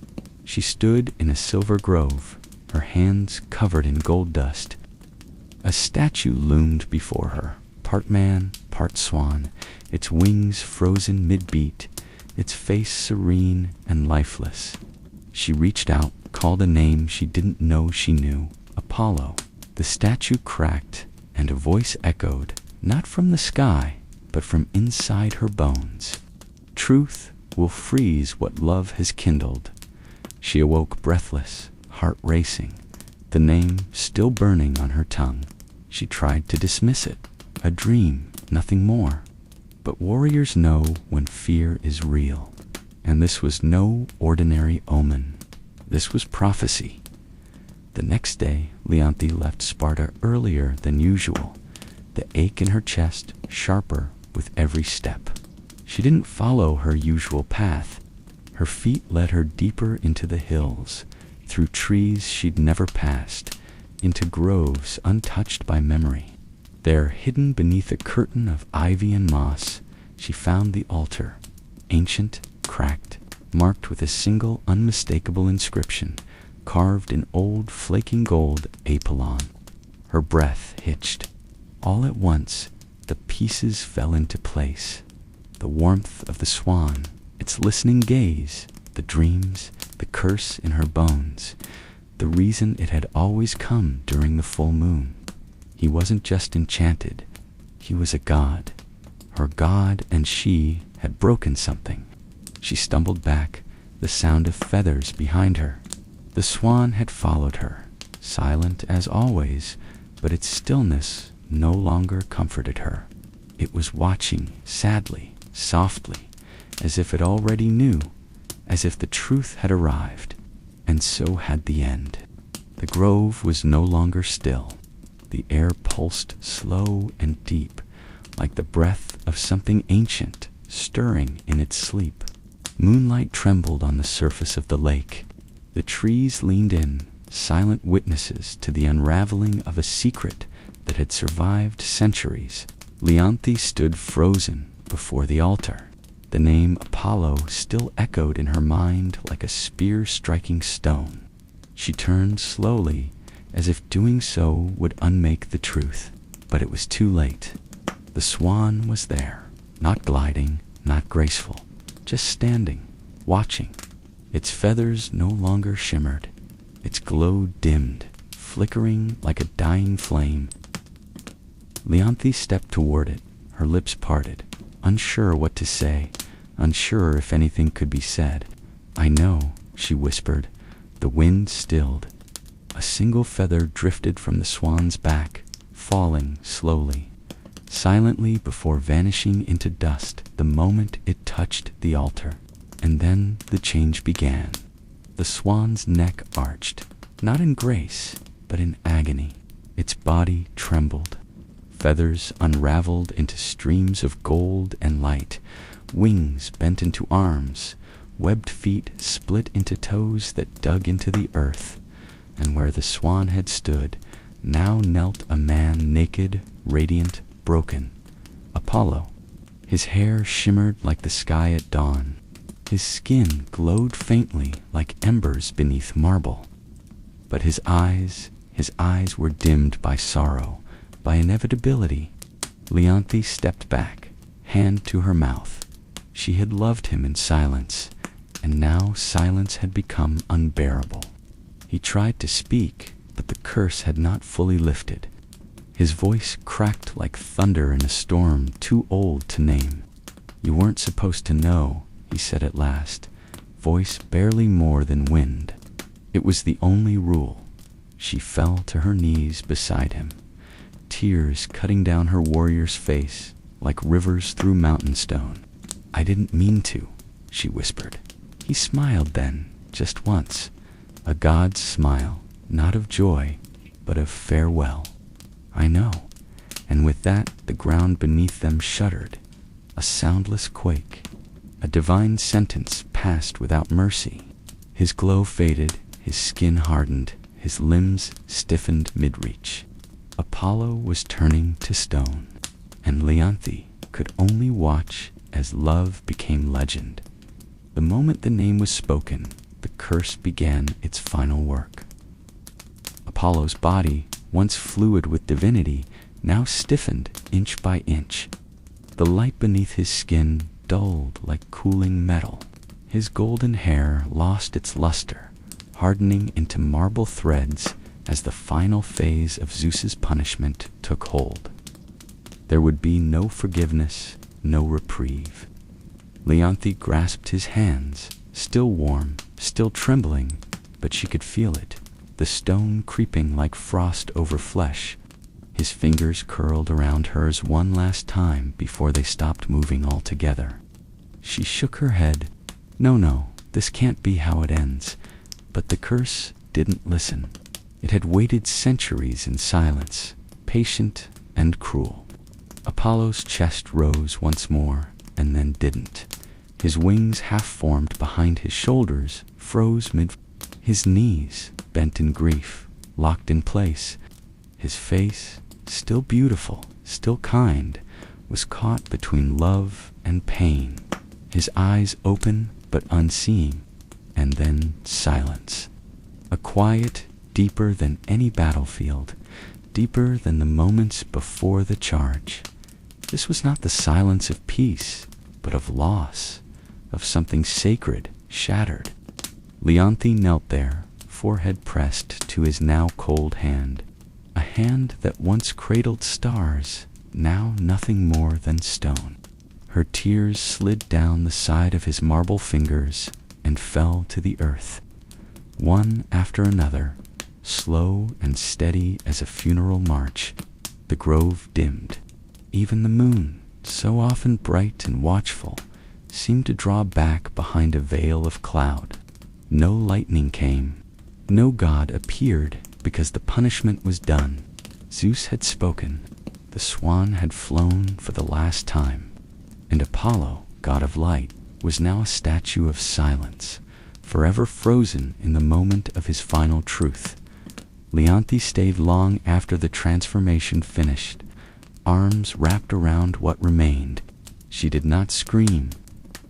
She stood in a silver grove, her hands covered in gold dust. A statue loomed before her, part man, part swan, its wings frozen mid-beat, its face serene and lifeless. She reached out, called a name she didn't know she knew, Apollo. The statue cracked, and a voice echoed, not from the sky, but from inside her bones. Truth will freeze what love has kindled. She awoke breathless, heart racing, the name still burning on her tongue. She tried to dismiss it, a dream, nothing more. But warriors know when fear is real, and this was no ordinary omen. This was prophecy. The next day, Leontthy left Sparta earlier than usual, the ache in her chest sharper with every step. She didn't follow her usual path. Her feet led her deeper into the hills, through trees she'd never passed, into groves untouched by memory. There, hidden beneath a curtain of ivy and moss, she found the altar, ancient, cracked, marked with a single unmistakable inscription, carved in old flaking gold Apollon. Her breath hitched. All at once, the pieces fell into place. The warmth of the swan, its listening gaze, the dreams, the curse in her bones, the reason it had always come during the full moon. He wasn't just enchanted, he was a god. Her god and she had broken something. She stumbled back, the sound of feathers behind her. The swan had followed her, silent as always, but its stillness no longer comforted her. It was watching, sadly, softly, as if it already knew, as if the truth had arrived, and so had the end. The grove was no longer still. The air pulsed slow and deep, like the breath of something ancient stirring in its sleep. Moonlight trembled on the surface of the lake. The trees leaned in, silent witnesses to the unraveling of a secret that had survived centuries. Leontthy stood frozen before the altar. The name Apollo still echoed in her mind like a spear striking stone. She turned slowly, as if doing so would unmake the truth. But it was too late. The swan was there, not gliding, not graceful, just standing, watching. Its feathers no longer shimmered. Its glow dimmed, flickering like a dying flame. Leontthy stepped toward it, her lips parted, unsure what to say, unsure if anything could be said. "I know," she whispered. The wind stilled. A single feather drifted from the swan's back, falling slowly, silently before vanishing into dust the moment it touched the altar. And then the change began. The swan's neck arched, not in grace, but in agony. Its body trembled. Feathers unraveled into streams of gold and light. Wings bent into arms. Webbed feet split into toes that dug into the earth. And where the swan had stood, now knelt a man naked, radiant, broken. Apollo. His hair shimmered like the sky at dawn. His skin glowed faintly like embers beneath marble. But his eyes were dimmed by sorrow, by inevitability. Leontthy stepped back, hand to her mouth. She had loved him in silence, and now silence had become unbearable. He tried to speak, but the curse had not fully lifted. His voice cracked like thunder in a storm too old to name. "You weren't supposed to know," he said at last, voice barely more than wind. It was the only rule. She fell to her knees beside him, tears cutting down her warrior's face like rivers through mountain stone. "I didn't mean to," she whispered. He smiled then, just once, a god's smile, not of joy, but of farewell. "I know." And with that, the ground beneath them shuddered, a soundless quake. A divine sentence passed without mercy. His glow faded, his skin hardened, his limbs stiffened mid-reach. Apollo was turning to stone, and Leontthy could only watch as love became legend. The moment the name was spoken, the curse began its final work. Apollo's body, once fluid with divinity, now stiffened inch by inch. The light beneath his skin dulled like cooling metal. His golden hair lost its luster, hardening into marble threads as the final phase of Zeus's punishment took hold. There would be no forgiveness, no reprieve. Leontthy grasped his hands, still warm, still trembling, but she could feel it, the stone creeping like frost over flesh. His fingers curled around hers one last time before they stopped moving altogether. She shook her head. No, this can't be how it ends. But the curse didn't listen. It had waited centuries in silence, patient and cruel. Apollo's chest rose once more, and then didn't. His wings, half-formed behind his shoulders, froze mid. His knees, bent in grief, locked in place. His face, still beautiful, still kind, was caught between love and pain. His eyes open but unseeing, and then silence. A quiet deeper than any battlefield, deeper than the moments before the charge. This was not the silence of peace, but of loss, of something sacred shattered. Leontthy knelt there, forehead pressed to his now cold hand, a hand that once cradled stars, now nothing more than stone. Her tears slid down the side of his marble fingers and fell to the earth, one after another, slow and steady as a funeral march. The grove dimmed. Even the moon, so often bright and watchful, seemed to draw back behind a veil of cloud. No lightning came. No god appeared because the punishment was done. Zeus had spoken. The swan had flown for the last time, and Apollo, god of light, was now a statue of silence, forever frozen in the moment of his final truth. Leontthy stayed long after the transformation finished, arms wrapped around what remained. She did not scream.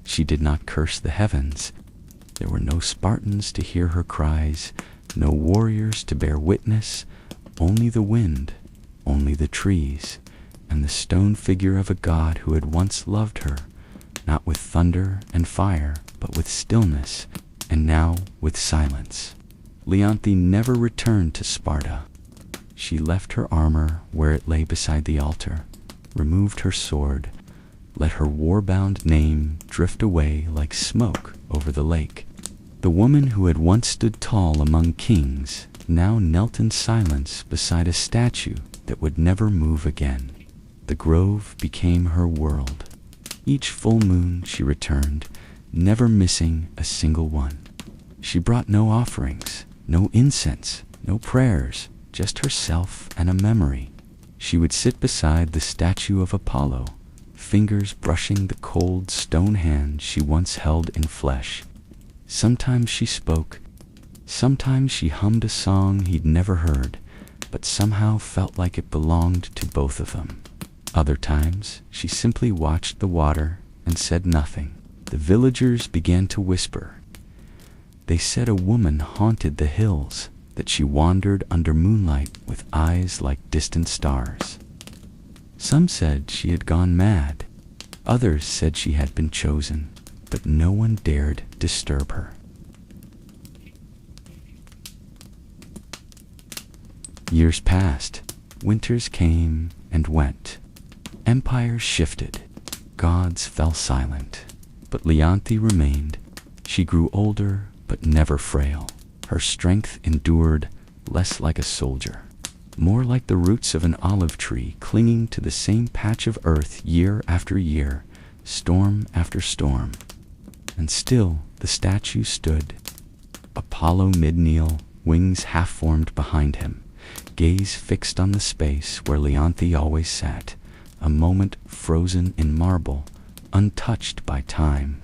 She did not curse the heavens. There were no Spartans to hear her cries, no warriors to bear witness, only the wind, only the trees, and the stone figure of a god who had once loved her, not with thunder and fire, but with stillness, and now with silence. Leontthy never returned to Sparta. She left her armor where it lay beside the altar, removed her sword, let her war-bound name drift away like smoke over the lake. The woman who had once stood tall among kings now knelt in silence beside a statue that would never move again. The grove became her world. Each full moon she returned, never missing a single one. She brought no offerings, no incense, no prayers, just herself and a memory. She would sit beside the statue of Apollo, fingers brushing the cold stone hand she once held in flesh. Sometimes she spoke, sometimes she hummed a song he'd never heard, but somehow felt like it belonged to both of them. Other times she simply watched the water and said nothing. The villagers began to whisper. They said a woman haunted the hills, that she wandered under moonlight with eyes like distant stars. Some said she had gone mad. Others said she had been chosen, but no one dared disturb her. Years passed. Winters came and went. Empires shifted. Gods fell silent. But Leontthy remained. She grew older, but never frail. Her strength endured, less like a soldier, more like the roots of an olive tree clinging to the same patch of earth year after year, storm after storm. And still the statue stood. Apollo mid-kneel, wings half-formed behind him, gaze fixed on the space where Leontthy always sat, a moment frozen in marble, untouched by time.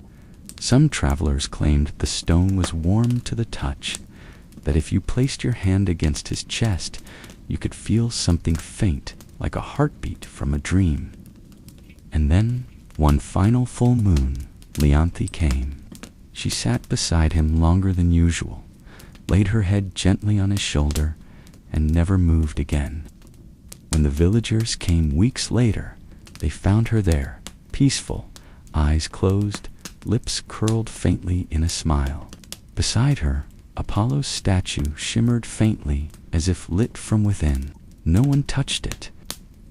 Some travelers claimed the stone was warm to the touch, that if you placed your hand against his chest, you could feel something faint, like a heartbeat from a dream. And then, one final full moon, Leontthy came. She sat beside him longer than usual, laid her head gently on his shoulder, and never moved again. When the villagers came weeks later, they found her there, peaceful, eyes closed, lips curled faintly in a smile. Beside her, Apollo's statue shimmered faintly as if lit from within. No one touched it.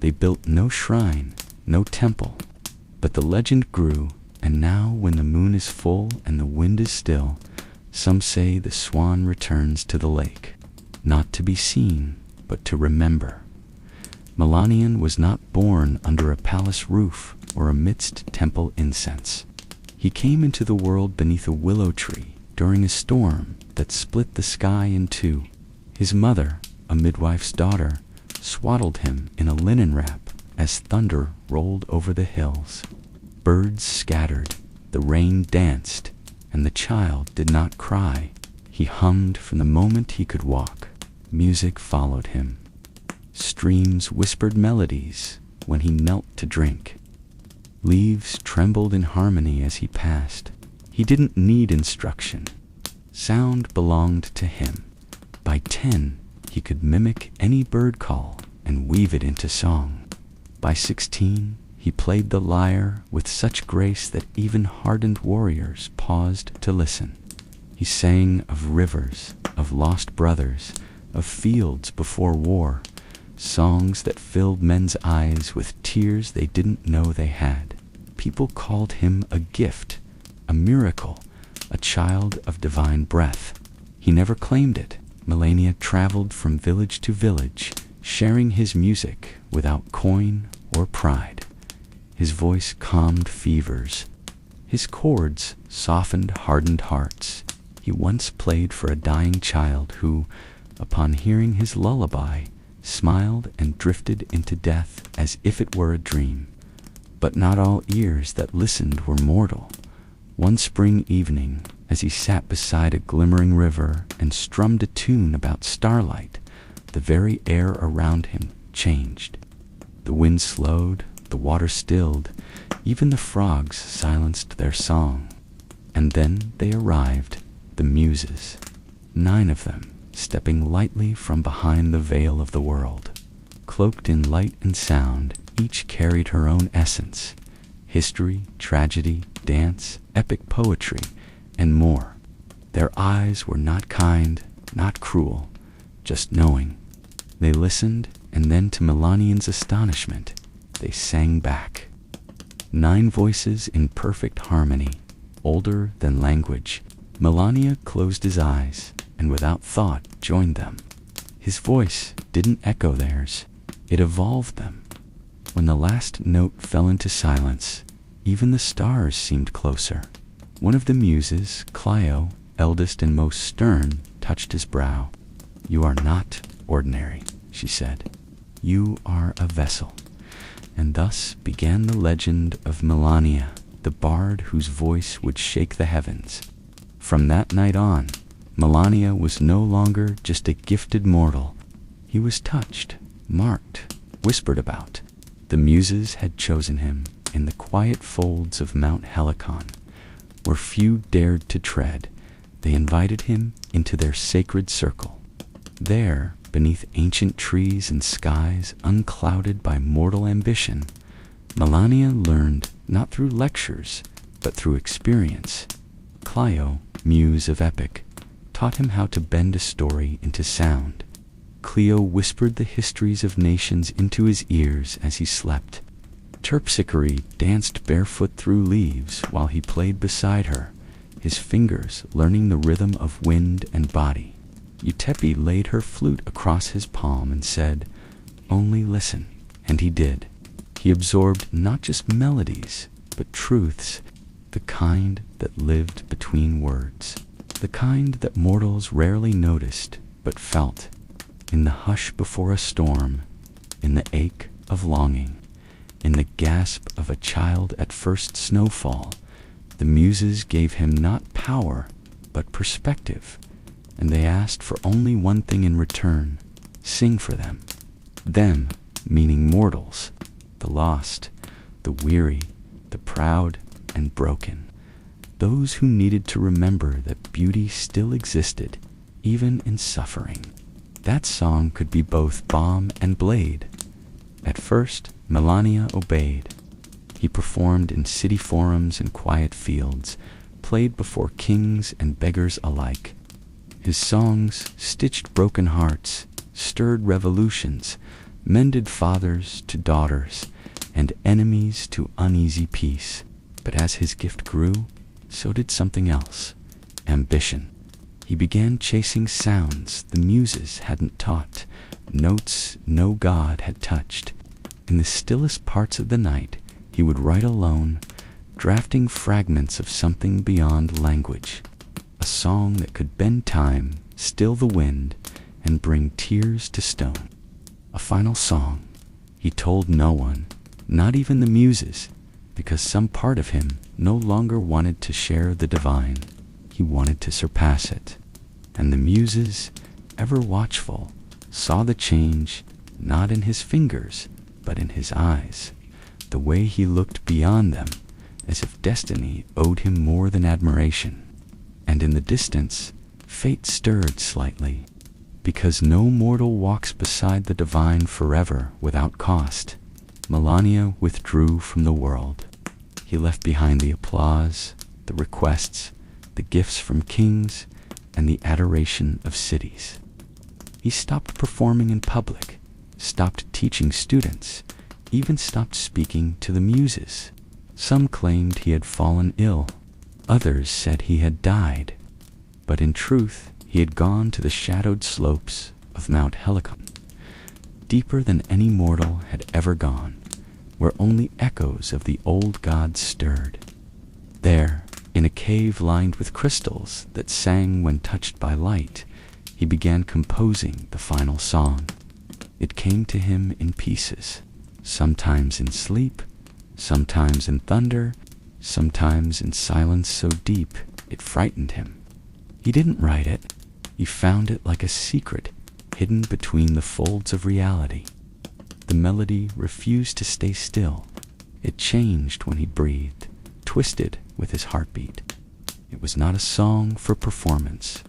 They built no shrine, no temple. But the legend grew, and now when the moon is full and the wind is still, some say the swan returns to the lake, not to be seen, but to remember. Melanian was not born under a palace roof or amidst temple incense. He came into the world beneath a willow tree during a storm that split the sky in two. His mother, a midwife's daughter, swaddled him in a linen wrap as thunder rolled over the hills. Birds scattered, the rain danced, and the child did not cry. He hummed from the moment he could walk. Music followed him. Streams whispered melodies when he knelt to drink. Leaves trembled in harmony as he passed. He didn't need instruction. Sound belonged to him. By 10, he could mimic any bird call and weave it into song. By 16, he played the lyre with such grace that even hardened warriors paused to listen. He sang of rivers, of lost brothers, of fields before war, songs that filled men's eyes with tears they didn't know they had. People called him a gift, a miracle, a child of divine breath. He never claimed it. Melania traveled from village to village, sharing his music without coin or pride. His voice calmed fevers. His chords softened hardened hearts. He once played for a dying child who, upon hearing his lullaby, smiled and drifted into death as if it were a dream. But not all ears that listened were mortal. One spring evening, as he sat beside a glimmering river and strummed a tune about starlight, the very air around him changed. The wind slowed, the water stilled, even the frogs silenced their song. And then they arrived, the Muses, 9 of them, stepping lightly from behind the veil of the world. Cloaked in light and sound, each carried her own essence: history, tragedy, dance, epic poetry, and more. Their eyes were not kind, not cruel, just knowing. They listened, and then to Melanian's astonishment, they sang back. 9 voices in perfect harmony, older than language. Melania closed his eyes, and without thought joined them. His voice didn't echo theirs, it evolved them. When the last note fell into silence, even the stars seemed closer. One of the Muses, Clio, eldest and most stern, touched his brow. "You are not ordinary," she said. "You are a vessel." And thus began the legend of Melania, the bard whose voice would shake the heavens. From that night on, Melania was no longer just a gifted mortal. He was touched, marked, whispered about. The Muses had chosen him in the quiet folds of Mount Helicon, where few dared to tread. They invited him into their sacred circle. There, beneath ancient trees and skies unclouded by mortal ambition, Melania learned not through lectures, but through experience. Clio, muse of epic, taught him how to bend a story into sound. Clio whispered the histories of nations into his ears as he slept. Terpsichore danced barefoot through leaves while he played beside her, his fingers learning the rhythm of wind and body. Euterpe laid her flute across his palm and said, "Only listen," and he did. He absorbed not just melodies, but truths, the kind that lived between words, the kind that mortals rarely noticed but felt, in the hush before a storm, in the ache of longing, in the gasp of a child at first snowfall. The Muses gave him not power, but perspective, and they asked for only one thing in return: sing for them. Them, meaning mortals, the lost, the weary, the proud and broken, those who needed to remember that beauty still existed, even in suffering. That song could be both balm and blade. At first, Melania obeyed. He performed in city forums and quiet fields, played before kings and beggars alike. His songs stitched broken hearts, stirred revolutions, mended fathers to daughters, and enemies to uneasy peace. But as his gift grew, so did something else: ambition. He began chasing sounds the Muses hadn't taught, notes no god had touched. In the stillest parts of the night, he would write alone, drafting fragments of something beyond language. A song that could bend time, still the wind, and bring tears to stone. A final song. He told no one, not even the Muses, because some part of him no longer wanted to share the divine. He wanted to surpass it. And the Muses, ever watchful, saw the change, not in his fingers, but in his eyes, the way he looked beyond them, as if destiny owed him more than admiration. And in the distance, fate stirred slightly, because no mortal walks beside the divine forever without cost. Melania withdrew from the world. He left behind the applause, the requests, the gifts from kings, and the adoration of cities. He stopped performing in public, stopped teaching students, even stopped speaking to the Muses. Some claimed he had fallen ill. Others said he had died. But in truth, he had gone to the shadowed slopes of Mount Helicon, deeper than any mortal had ever gone, where only echoes of the old gods stirred. There, in a cave lined with crystals that sang when touched by light, He began composing the final song. It came to him in pieces, sometimes in sleep, sometimes in thunder, sometimes in silence so deep it frightened him. He didn't write it. He found it like a secret hidden between the folds of reality. The melody refused to stay still. It changed when he breathed, twisted with his heartbeat. It was not a song for performance.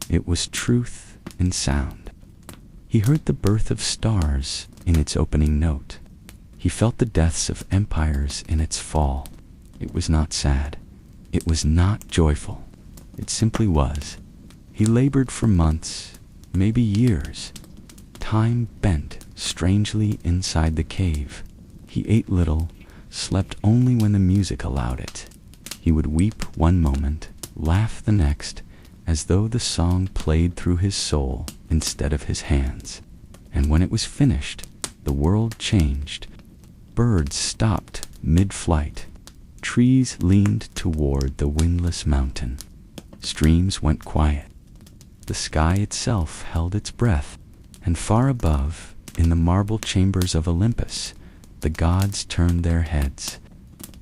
It was truth in sound. He heard the birth of stars in its opening note. He felt the deaths of empires in its fall. It was not sad. It was not joyful. It simply was. He labored for months, maybe years. Time bent strangely inside the cave. He ate little, slept only when the music allowed it. He would weep one moment, laugh the next, as though the song played through his soul instead of his hands. And when it was finished, the world changed. Birds stopped mid-flight. Trees leaned toward the windless mountain. Streams went quiet. The sky itself held its breath, and far above, in the marble chambers of Olympus, the gods turned their heads.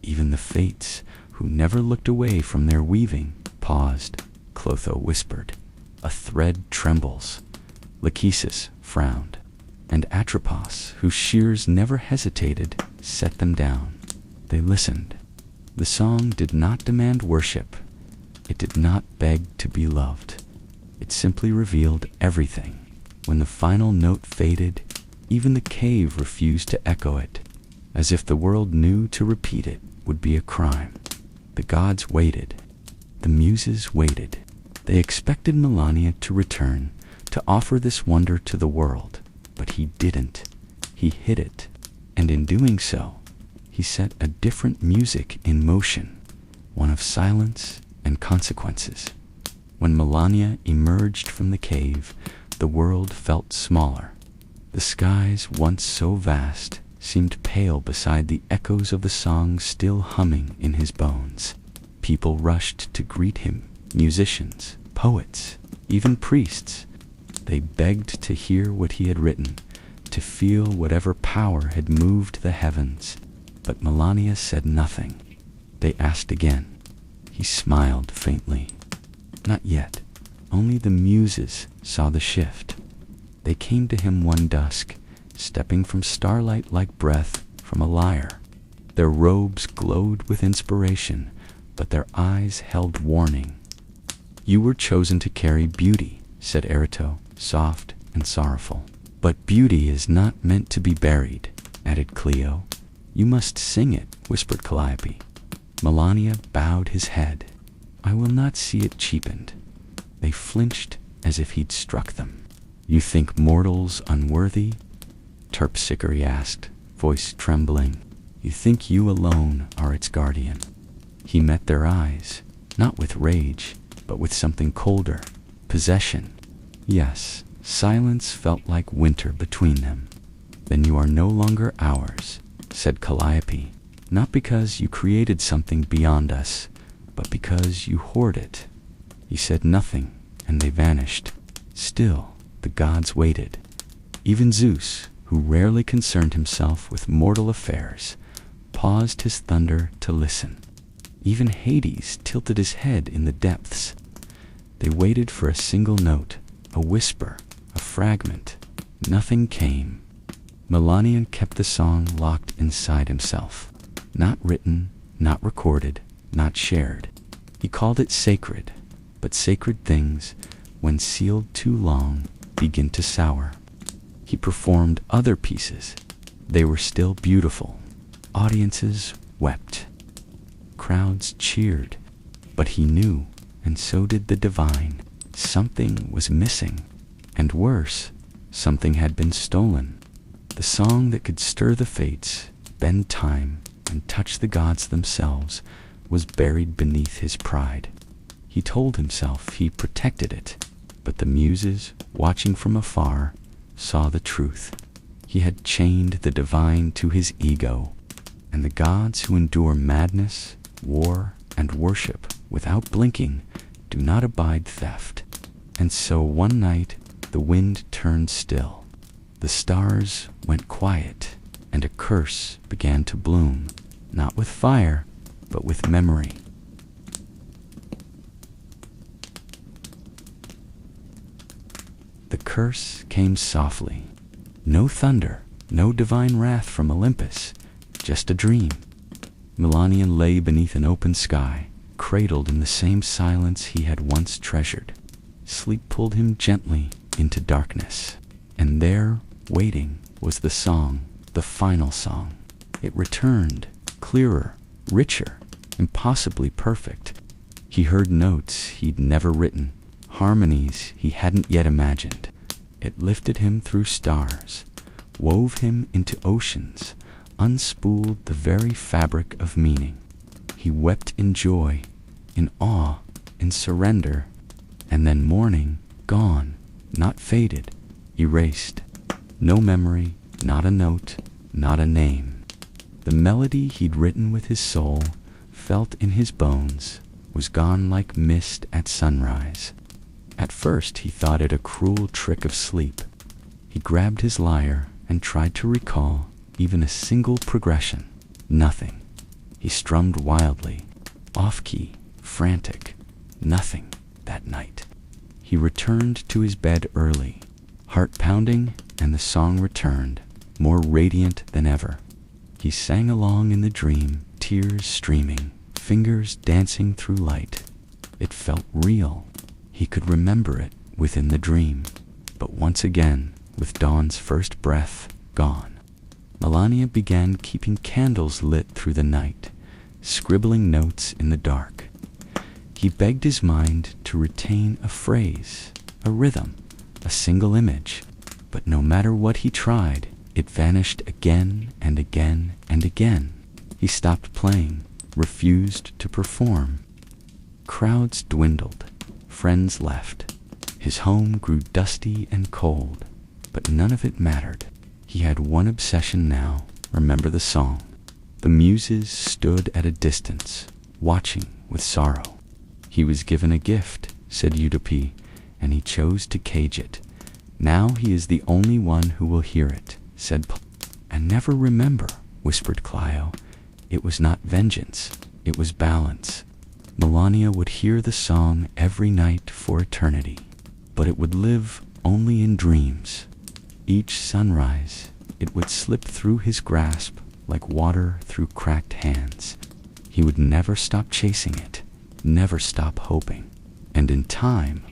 Even the Fates, who never looked away from their weaving, paused. Clotho whispered. A thread trembles. Lachesis frowned. And Atropos, whose shears never hesitated, set them down. They listened. The song did not demand worship. It did not beg to be loved. It simply revealed everything. When the final note faded, even the cave refused to echo it, as if the world knew to repeat it would be a crime. The gods waited. The muses waited. They expected Melania to return, to offer this wonder to the world, but he didn't. He hid it, and in doing so, he set a different music in motion, one of silence and consequences. When Melania emerged from the cave, the world felt smaller. The skies, once so vast, seemed pale beside the echoes of the song still humming in his bones. People rushed to greet him, musicians, poets, even priests. They begged to hear what he had written, to feel whatever power had moved the heavens. But Melania said nothing. They asked again. He smiled faintly. Not yet. Only the muses saw the shift. They came to him one dusk, stepping from starlight like breath from a lyre. Their robes glowed with inspiration, but their eyes held warning. You were chosen to carry beauty, said Erato, soft and sorrowful. But beauty is not meant to be buried, added Cleo. You must sing it, whispered Calliope. Melania bowed his head. I will not see it cheapened. They flinched as if he'd struck them. You think mortals unworthy? Terpsichore asked, voice trembling. You think you alone are its guardian. He met their eyes, not with rage, but with something colder, possession. Yes, silence felt like winter between them. Then you are no longer ours, said Calliope, not because you created something beyond us, but because you hoard it. He said nothing, and they vanished. Still, the gods waited. Even Zeus, who rarely concerned himself with mortal affairs, paused his thunder to listen. Even Hades tilted his head in the depths. They waited for a single note, a whisper, a fragment. Nothing came. Melanian kept the song locked inside himself. Not written, not recorded, not shared. He called it sacred, but sacred things, when sealed too long, begin to sour. He performed other pieces. They were still beautiful. Audiences wept. Crowds cheered. But he knew, and so did the divine, something was missing. And worse, something had been stolen. The song that could stir the fates, bend time, and touch the gods themselves was buried beneath his pride. He told himself he protected it, but the muses, watching from afar, saw the truth. He had chained the divine to his ego, and the gods who endure madness, war, and worship without blinking do not abide theft. And so one night the wind turned still, the stars went quiet, and a curse began to bloom, not with fire, but with memory. The curse came softly. No thunder, no divine wrath from Olympus, just a dream. Melanian lay beneath an open sky, cradled in the same silence he had once treasured. Sleep pulled him gently into darkness, and there, waiting, was the song, the final song. It returned, clearer, richer, impossibly perfect. He heard notes he'd never written, harmonies he hadn't yet imagined. It lifted him through stars, wove him into oceans, unspooled the very fabric of meaning. He wept in joy, in awe, in surrender, and then morning, gone, not faded, erased. No memory, not a note, not a name. The melody he'd written with his soul, felt in his bones, was gone like mist at sunrise. At first he thought it a cruel trick of sleep. He grabbed his lyre and tried to recall even a single progression. Nothing. He strummed wildly, off-key, frantic. Nothing that night. He returned to his bed early, heart pounding, and the song returned, more radiant than ever. He sang along in the dream, tears streaming, fingers dancing through light. It felt real. He could remember it within the dream. But once again, with dawn's first breath gone, Melania began keeping candles lit through the night, scribbling notes in the dark. He begged his mind to retain a phrase, a rhythm, a single image, but no matter what he tried, it vanished again and again and again. He stopped playing, refused to perform. Crowds dwindled, friends left. His home grew dusty and cold, but none of it mattered. He had one obsession now, remember the song. The muses stood at a distance, watching with sorrow. He was given a gift, said Euterpe, and he chose to cage it. Now he is the only one who will hear it, said And never remember, whispered Clio. It was not vengeance, it was balance. Melania would hear the song every night for eternity, but it would live only in dreams. Each sunrise, it would slip through his grasp like water through cracked hands. He would never stop chasing it, never stop hoping. And in time,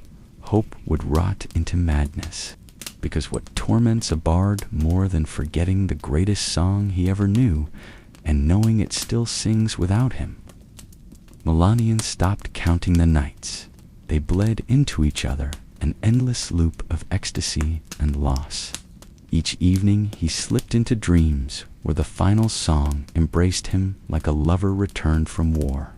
hope would rot into madness, because what torments a bard more than forgetting the greatest song he ever knew and knowing it still sings without him? Melanian stopped counting the nights. They bled into each other, an endless loop of ecstasy and loss. Each evening he slipped into dreams where the final song embraced him like a lover returned from war.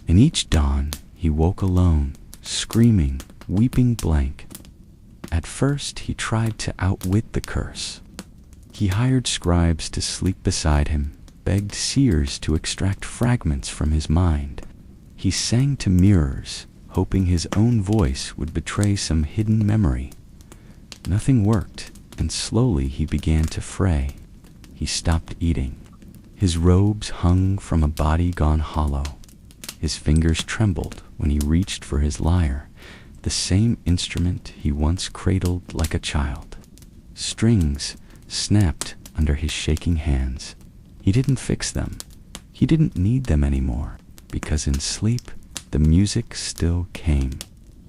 In each dawn he woke alone, screaming, weeping blank. At first he tried to outwit the curse. He hired scribes to sleep beside him, begged seers to extract fragments from his mind. He sang to mirrors, hoping his own voice would betray some hidden memory. Nothing worked, and slowly he began to fray. He stopped eating. His robes hung from a body gone hollow. His fingers trembled when he reached for his lyre, the same instrument he once cradled like a child. Strings snapped under his shaking hands. He didn't fix them. He didn't need them anymore, because in sleep, the music still came.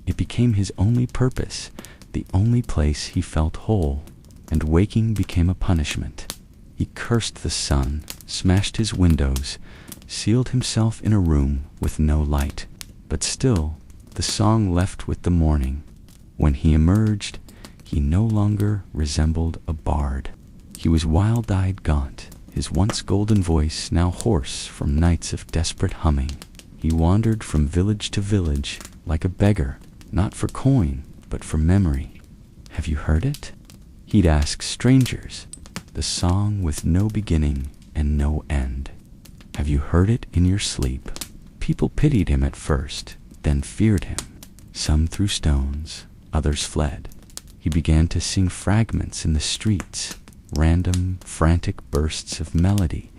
It became his only purpose, the only place he felt whole, and waking became a punishment. He cursed the sun, smashed his windows, sealed himself in a room with no light. But still, the song left with the morning. When he emerged, he no longer resembled a bard. He was wild-eyed gaunt, his once golden voice now hoarse from nights of desperate humming. He wandered from village to village like a beggar, not for coin, but for memory. Have you heard it? He'd ask strangers, the song with no beginning and no end. Have you heard it in your sleep? People pitied him at first, then feared him. Some threw stones, others fled. He began to sing fragments in the streets, random, frantic bursts of melody.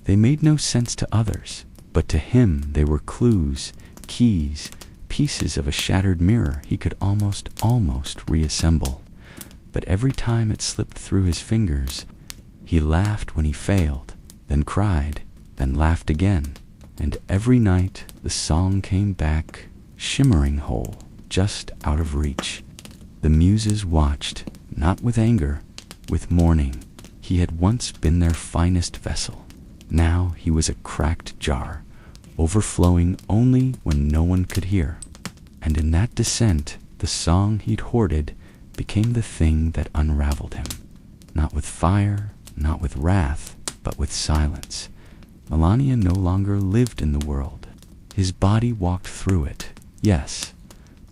They made no sense to others, but to him they were clues, keys, pieces of a shattered mirror he could almost reassemble. But every time it slipped through his fingers, he laughed when he failed, then cried, then laughed again, and every night the song came back, shimmering whole, just out of reach. The muses watched, not with anger, with mourning. He had once been their finest vessel. Now he was a cracked jar, overflowing only when no one could hear. And in that descent, the song he'd hoarded became the thing that unraveled him. Not with fire, not with wrath, but with silence. Melanian no longer lived in the world. His body walked through it, yes,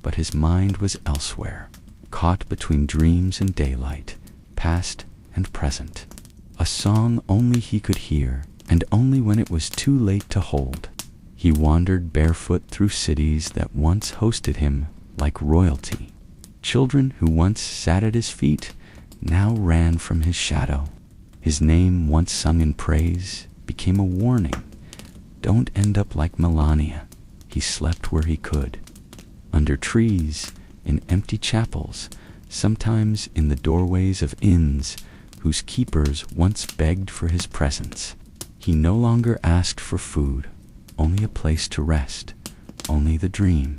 but his mind was elsewhere, caught between dreams and daylight, past and present. A song only he could hear, and only when it was too late to hold. He wandered barefoot through cities that once hosted him like royalty. Children who once sat at his feet now ran from his shadow. His name, once sung in praise, became a warning. Don't end up like Melania. He slept where he could. Under trees, in empty chapels, sometimes in the doorways of inns whose keepers once begged for his presence. He no longer asked for food, only a place to rest, only the dream.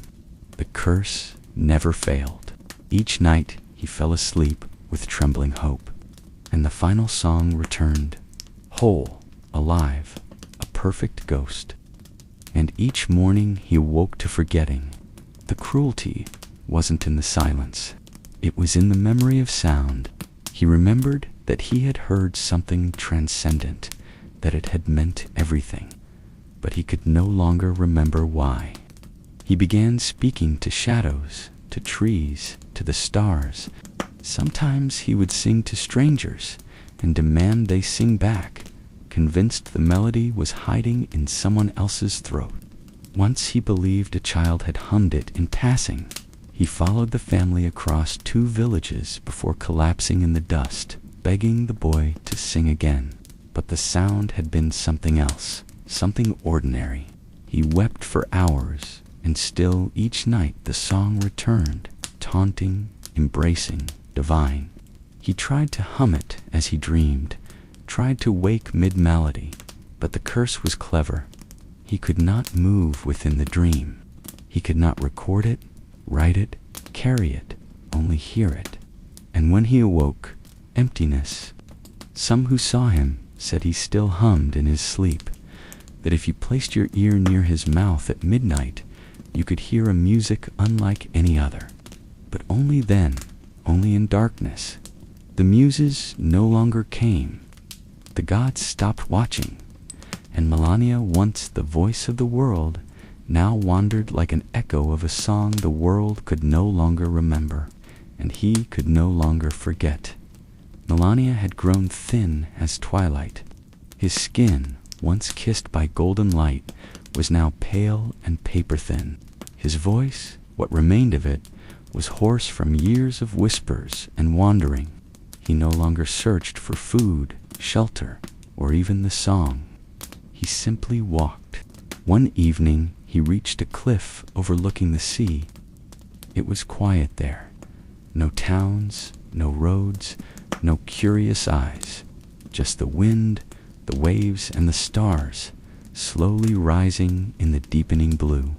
The curse never failed. Each night he fell asleep with trembling hope, and the final song returned, whole, alive, a perfect ghost. And each morning he awoke to forgetting. The cruelty wasn't in the silence. It was in the memory of sound. He remembered that he had heard something transcendent, that it had meant everything, but he could no longer remember why. He began speaking to shadows, to trees, to the stars. Sometimes he would sing to strangers and demand they sing back, convinced the melody was hiding in someone else's throat. Once he believed a child had hummed it in passing. He followed the family across 2 villages before collapsing in the dust, begging the boy to sing again. But the sound had been something else, something ordinary. He wept for hours, and still each night the song returned, taunting, embracing, divine. He tried to hum it as he dreamed, tried to wake mid-melody, but the curse was clever. He could not move within the dream. He could not record it, write it, carry it, only hear it. And when he awoke, emptiness. Some who saw him said he still hummed in his sleep, that if you placed your ear near his mouth at midnight, you could hear a music unlike any other. But only then, only in darkness. The muses no longer came. The gods stopped watching, and Melania, once the voice of the world, now wandered like an echo of a song the world could no longer remember, and he could no longer forget. Melania had grown thin as twilight. His skin, once kissed by golden light, was now pale and paper-thin. His voice, what remained of it, was hoarse from years of whispers and wandering. He no longer searched for food, shelter, or even the song. He simply walked. One evening, he reached a cliff overlooking the sea. It was quiet there. No towns, no roads, no curious eyes. Just the wind, the waves, and the stars, slowly rising in the deepening blue.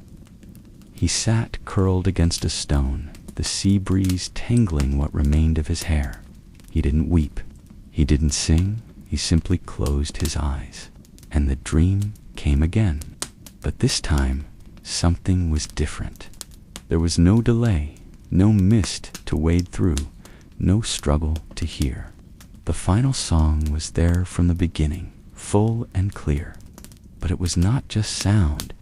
He sat curled against a stone, the sea breeze tangling what remained of his hair. He didn't weep. He didn't sing. He simply closed his eyes. And the dream came again. But this time, something was different. There was no delay, no mist to wade through, no struggle to hear. The final song was there from the beginning, full and clear. But it was not just sound.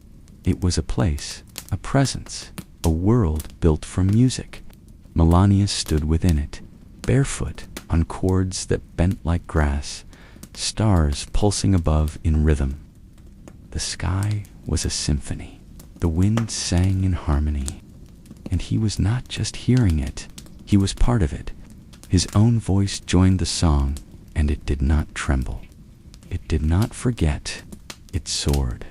It was a place, a presence, a world built from music. Melania stood within it, barefoot on chords that bent like grass, stars pulsing above in rhythm. The sky was a symphony. The wind sang in harmony. And he was not just hearing it, he was part of it. His own voice joined the song, and it did not tremble. It did not forget. It soared.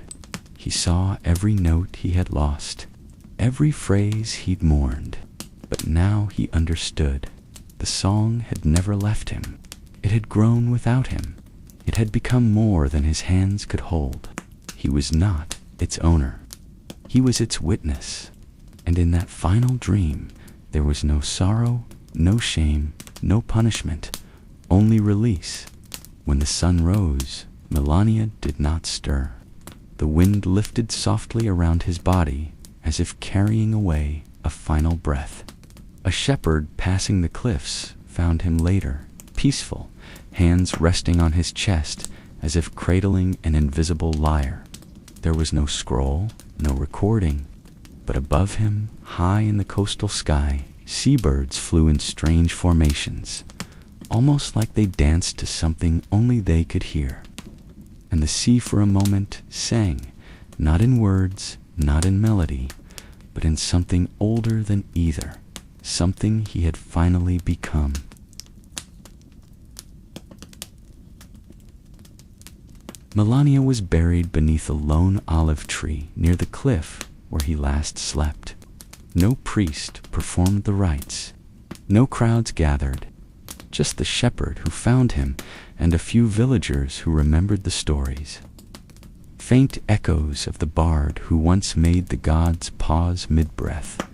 He saw every note he had lost, every phrase he'd mourned. But now he understood. The song had never left him. It had grown without him. It had become more than his hands could hold. He was not its owner. He was its witness. And in that final dream, there was no sorrow, no shame, no punishment, only release. When the sun rose, Melania did not stir. The wind lifted softly around his body, as if carrying away a final breath. A shepherd passing the cliffs found him later, peaceful, hands resting on his chest as if cradling an invisible lyre. There was no scroll, no recording, but above him, high in the coastal sky, seabirds flew in strange formations, almost like they danced to something only they could hear. And the sea for a moment sang, not in words, not in melody, but in something older than either, something he had finally become. Melania was buried beneath a lone olive tree near the cliff where he last slept. No priest performed the rites. No crowds gathered. Just the shepherd who found him and a few villagers who remembered the stories. Faint echoes of the bard who once made the gods pause mid-breath.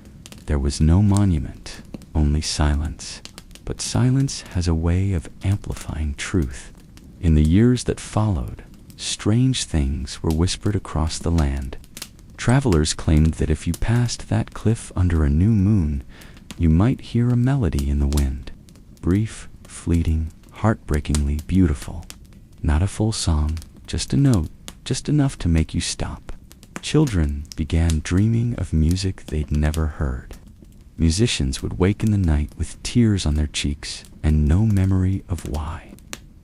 There was no monument, only silence. But silence has a way of amplifying truth. In the years that followed, strange things were whispered across the land. Travelers claimed that if you passed that cliff under a new moon, you might hear a melody in the wind. Brief, fleeting, heartbreakingly beautiful. Not a full song, just a note, just enough to make you stop. Children began dreaming of music they'd never heard. Musicians would wake in the night with tears on their cheeks and no memory of why.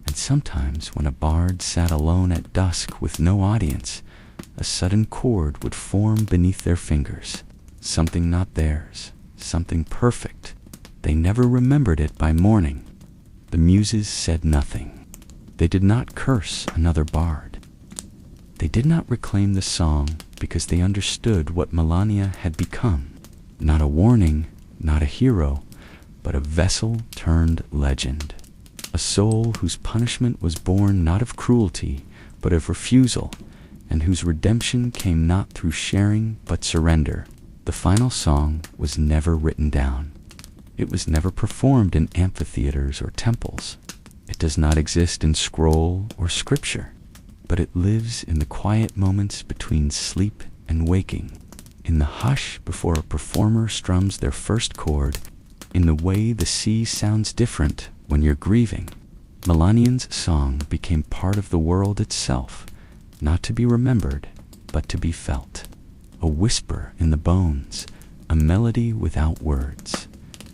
And sometimes when a bard sat alone at dusk with no audience, a sudden chord would form beneath their fingers. Something not theirs, something perfect. They never remembered it by morning. The muses said nothing. They did not curse another bard. They did not reclaim the song because they understood what Melania had become. Not a warning, not a hero, but a vessel turned legend. A soul whose punishment was born not of cruelty, but of refusal, and whose redemption came not through sharing, but surrender. The final song was never written down. It was never performed in amphitheaters or temples. It does not exist in scroll or scripture, but it lives in the quiet moments between sleep and waking, in the hush before a performer strums their first chord, in the way the sea sounds different when you're grieving. Melanian's song became part of the world itself, not to be remembered, but to be felt. A whisper in the bones, a melody without words.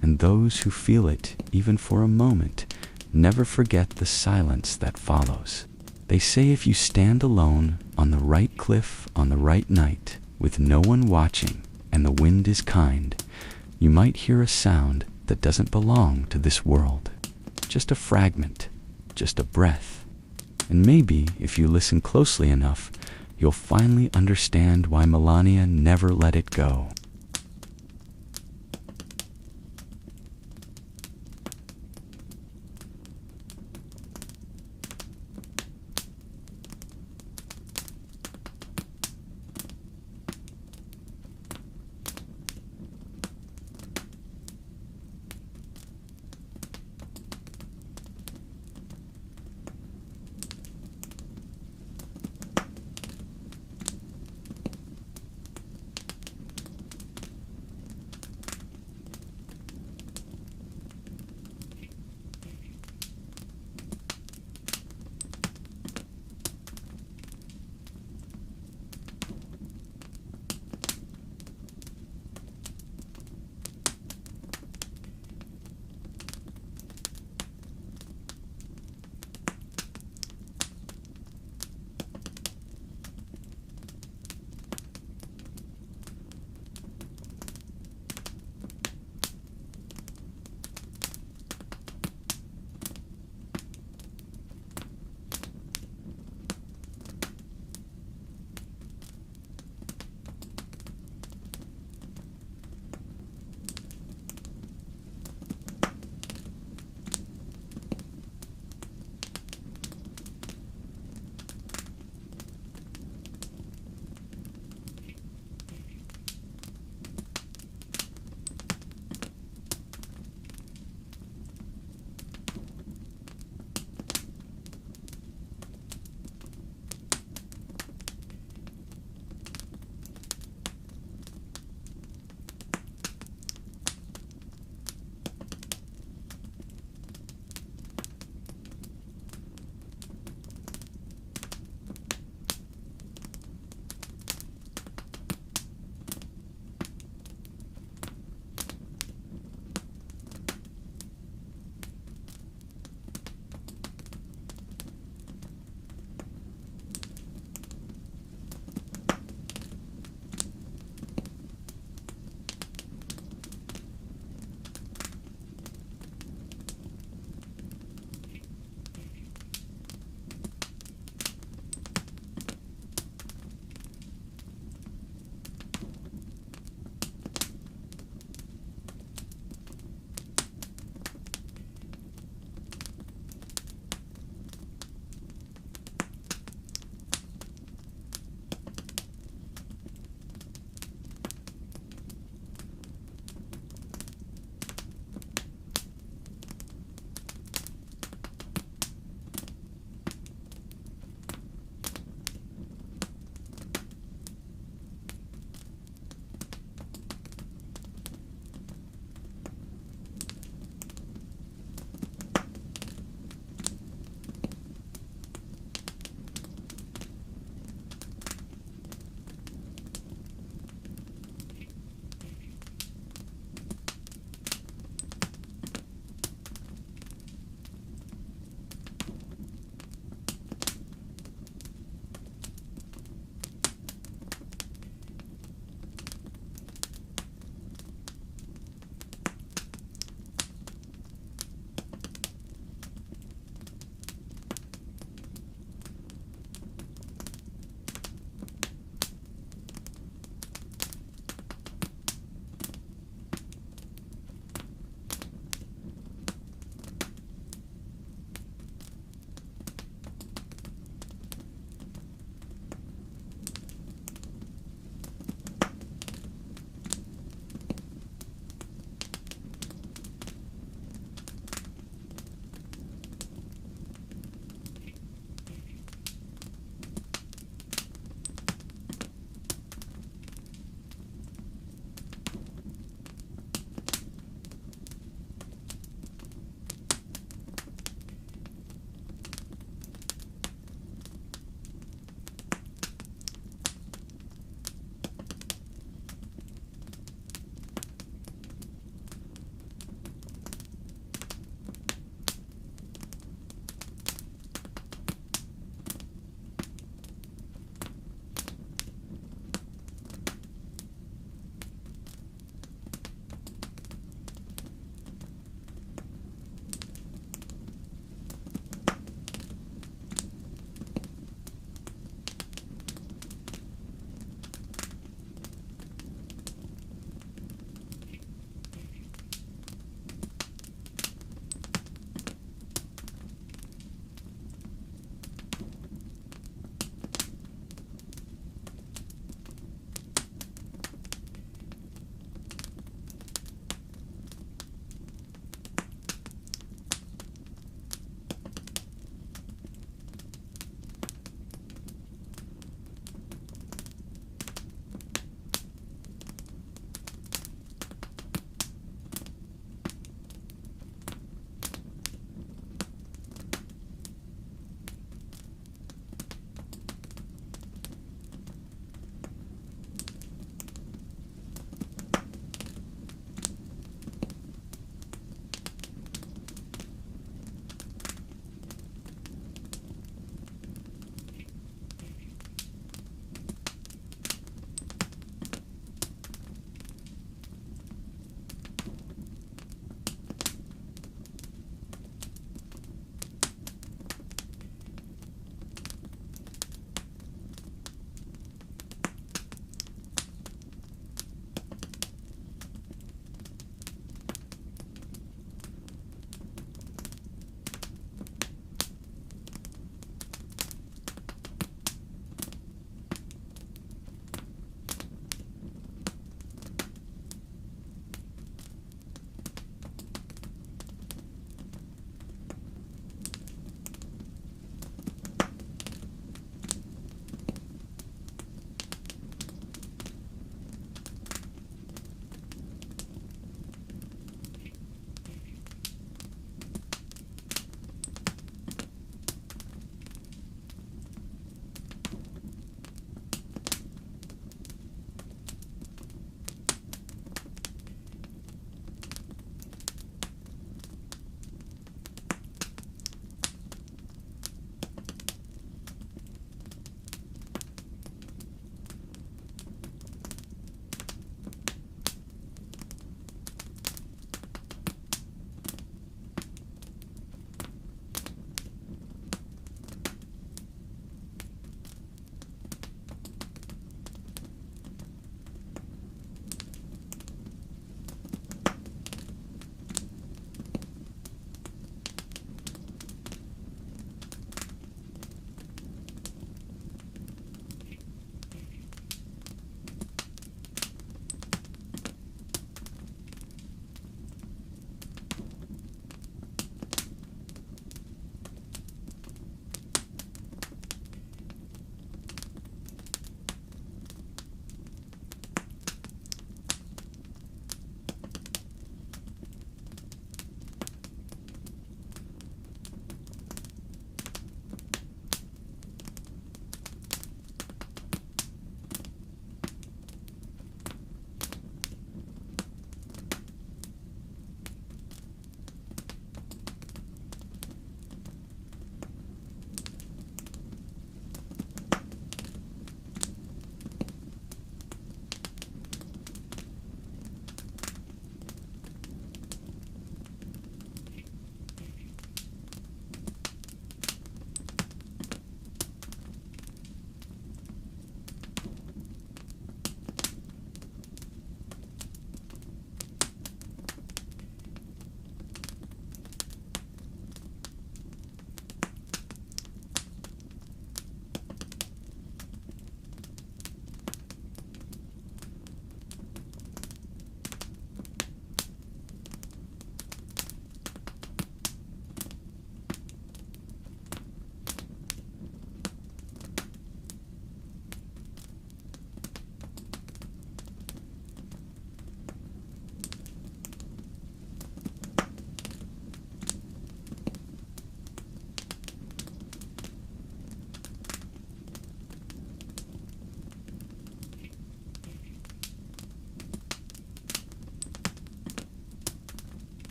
And those who feel it, even for a moment, never forget the silence that follows. They say if you stand alone on the right cliff on the right night, with no one watching, and the wind is kind, you might hear a sound that doesn't belong to this world. Just a fragment, just a breath. And maybe, if you listen closely enough, you'll finally understand why Melania never let it go.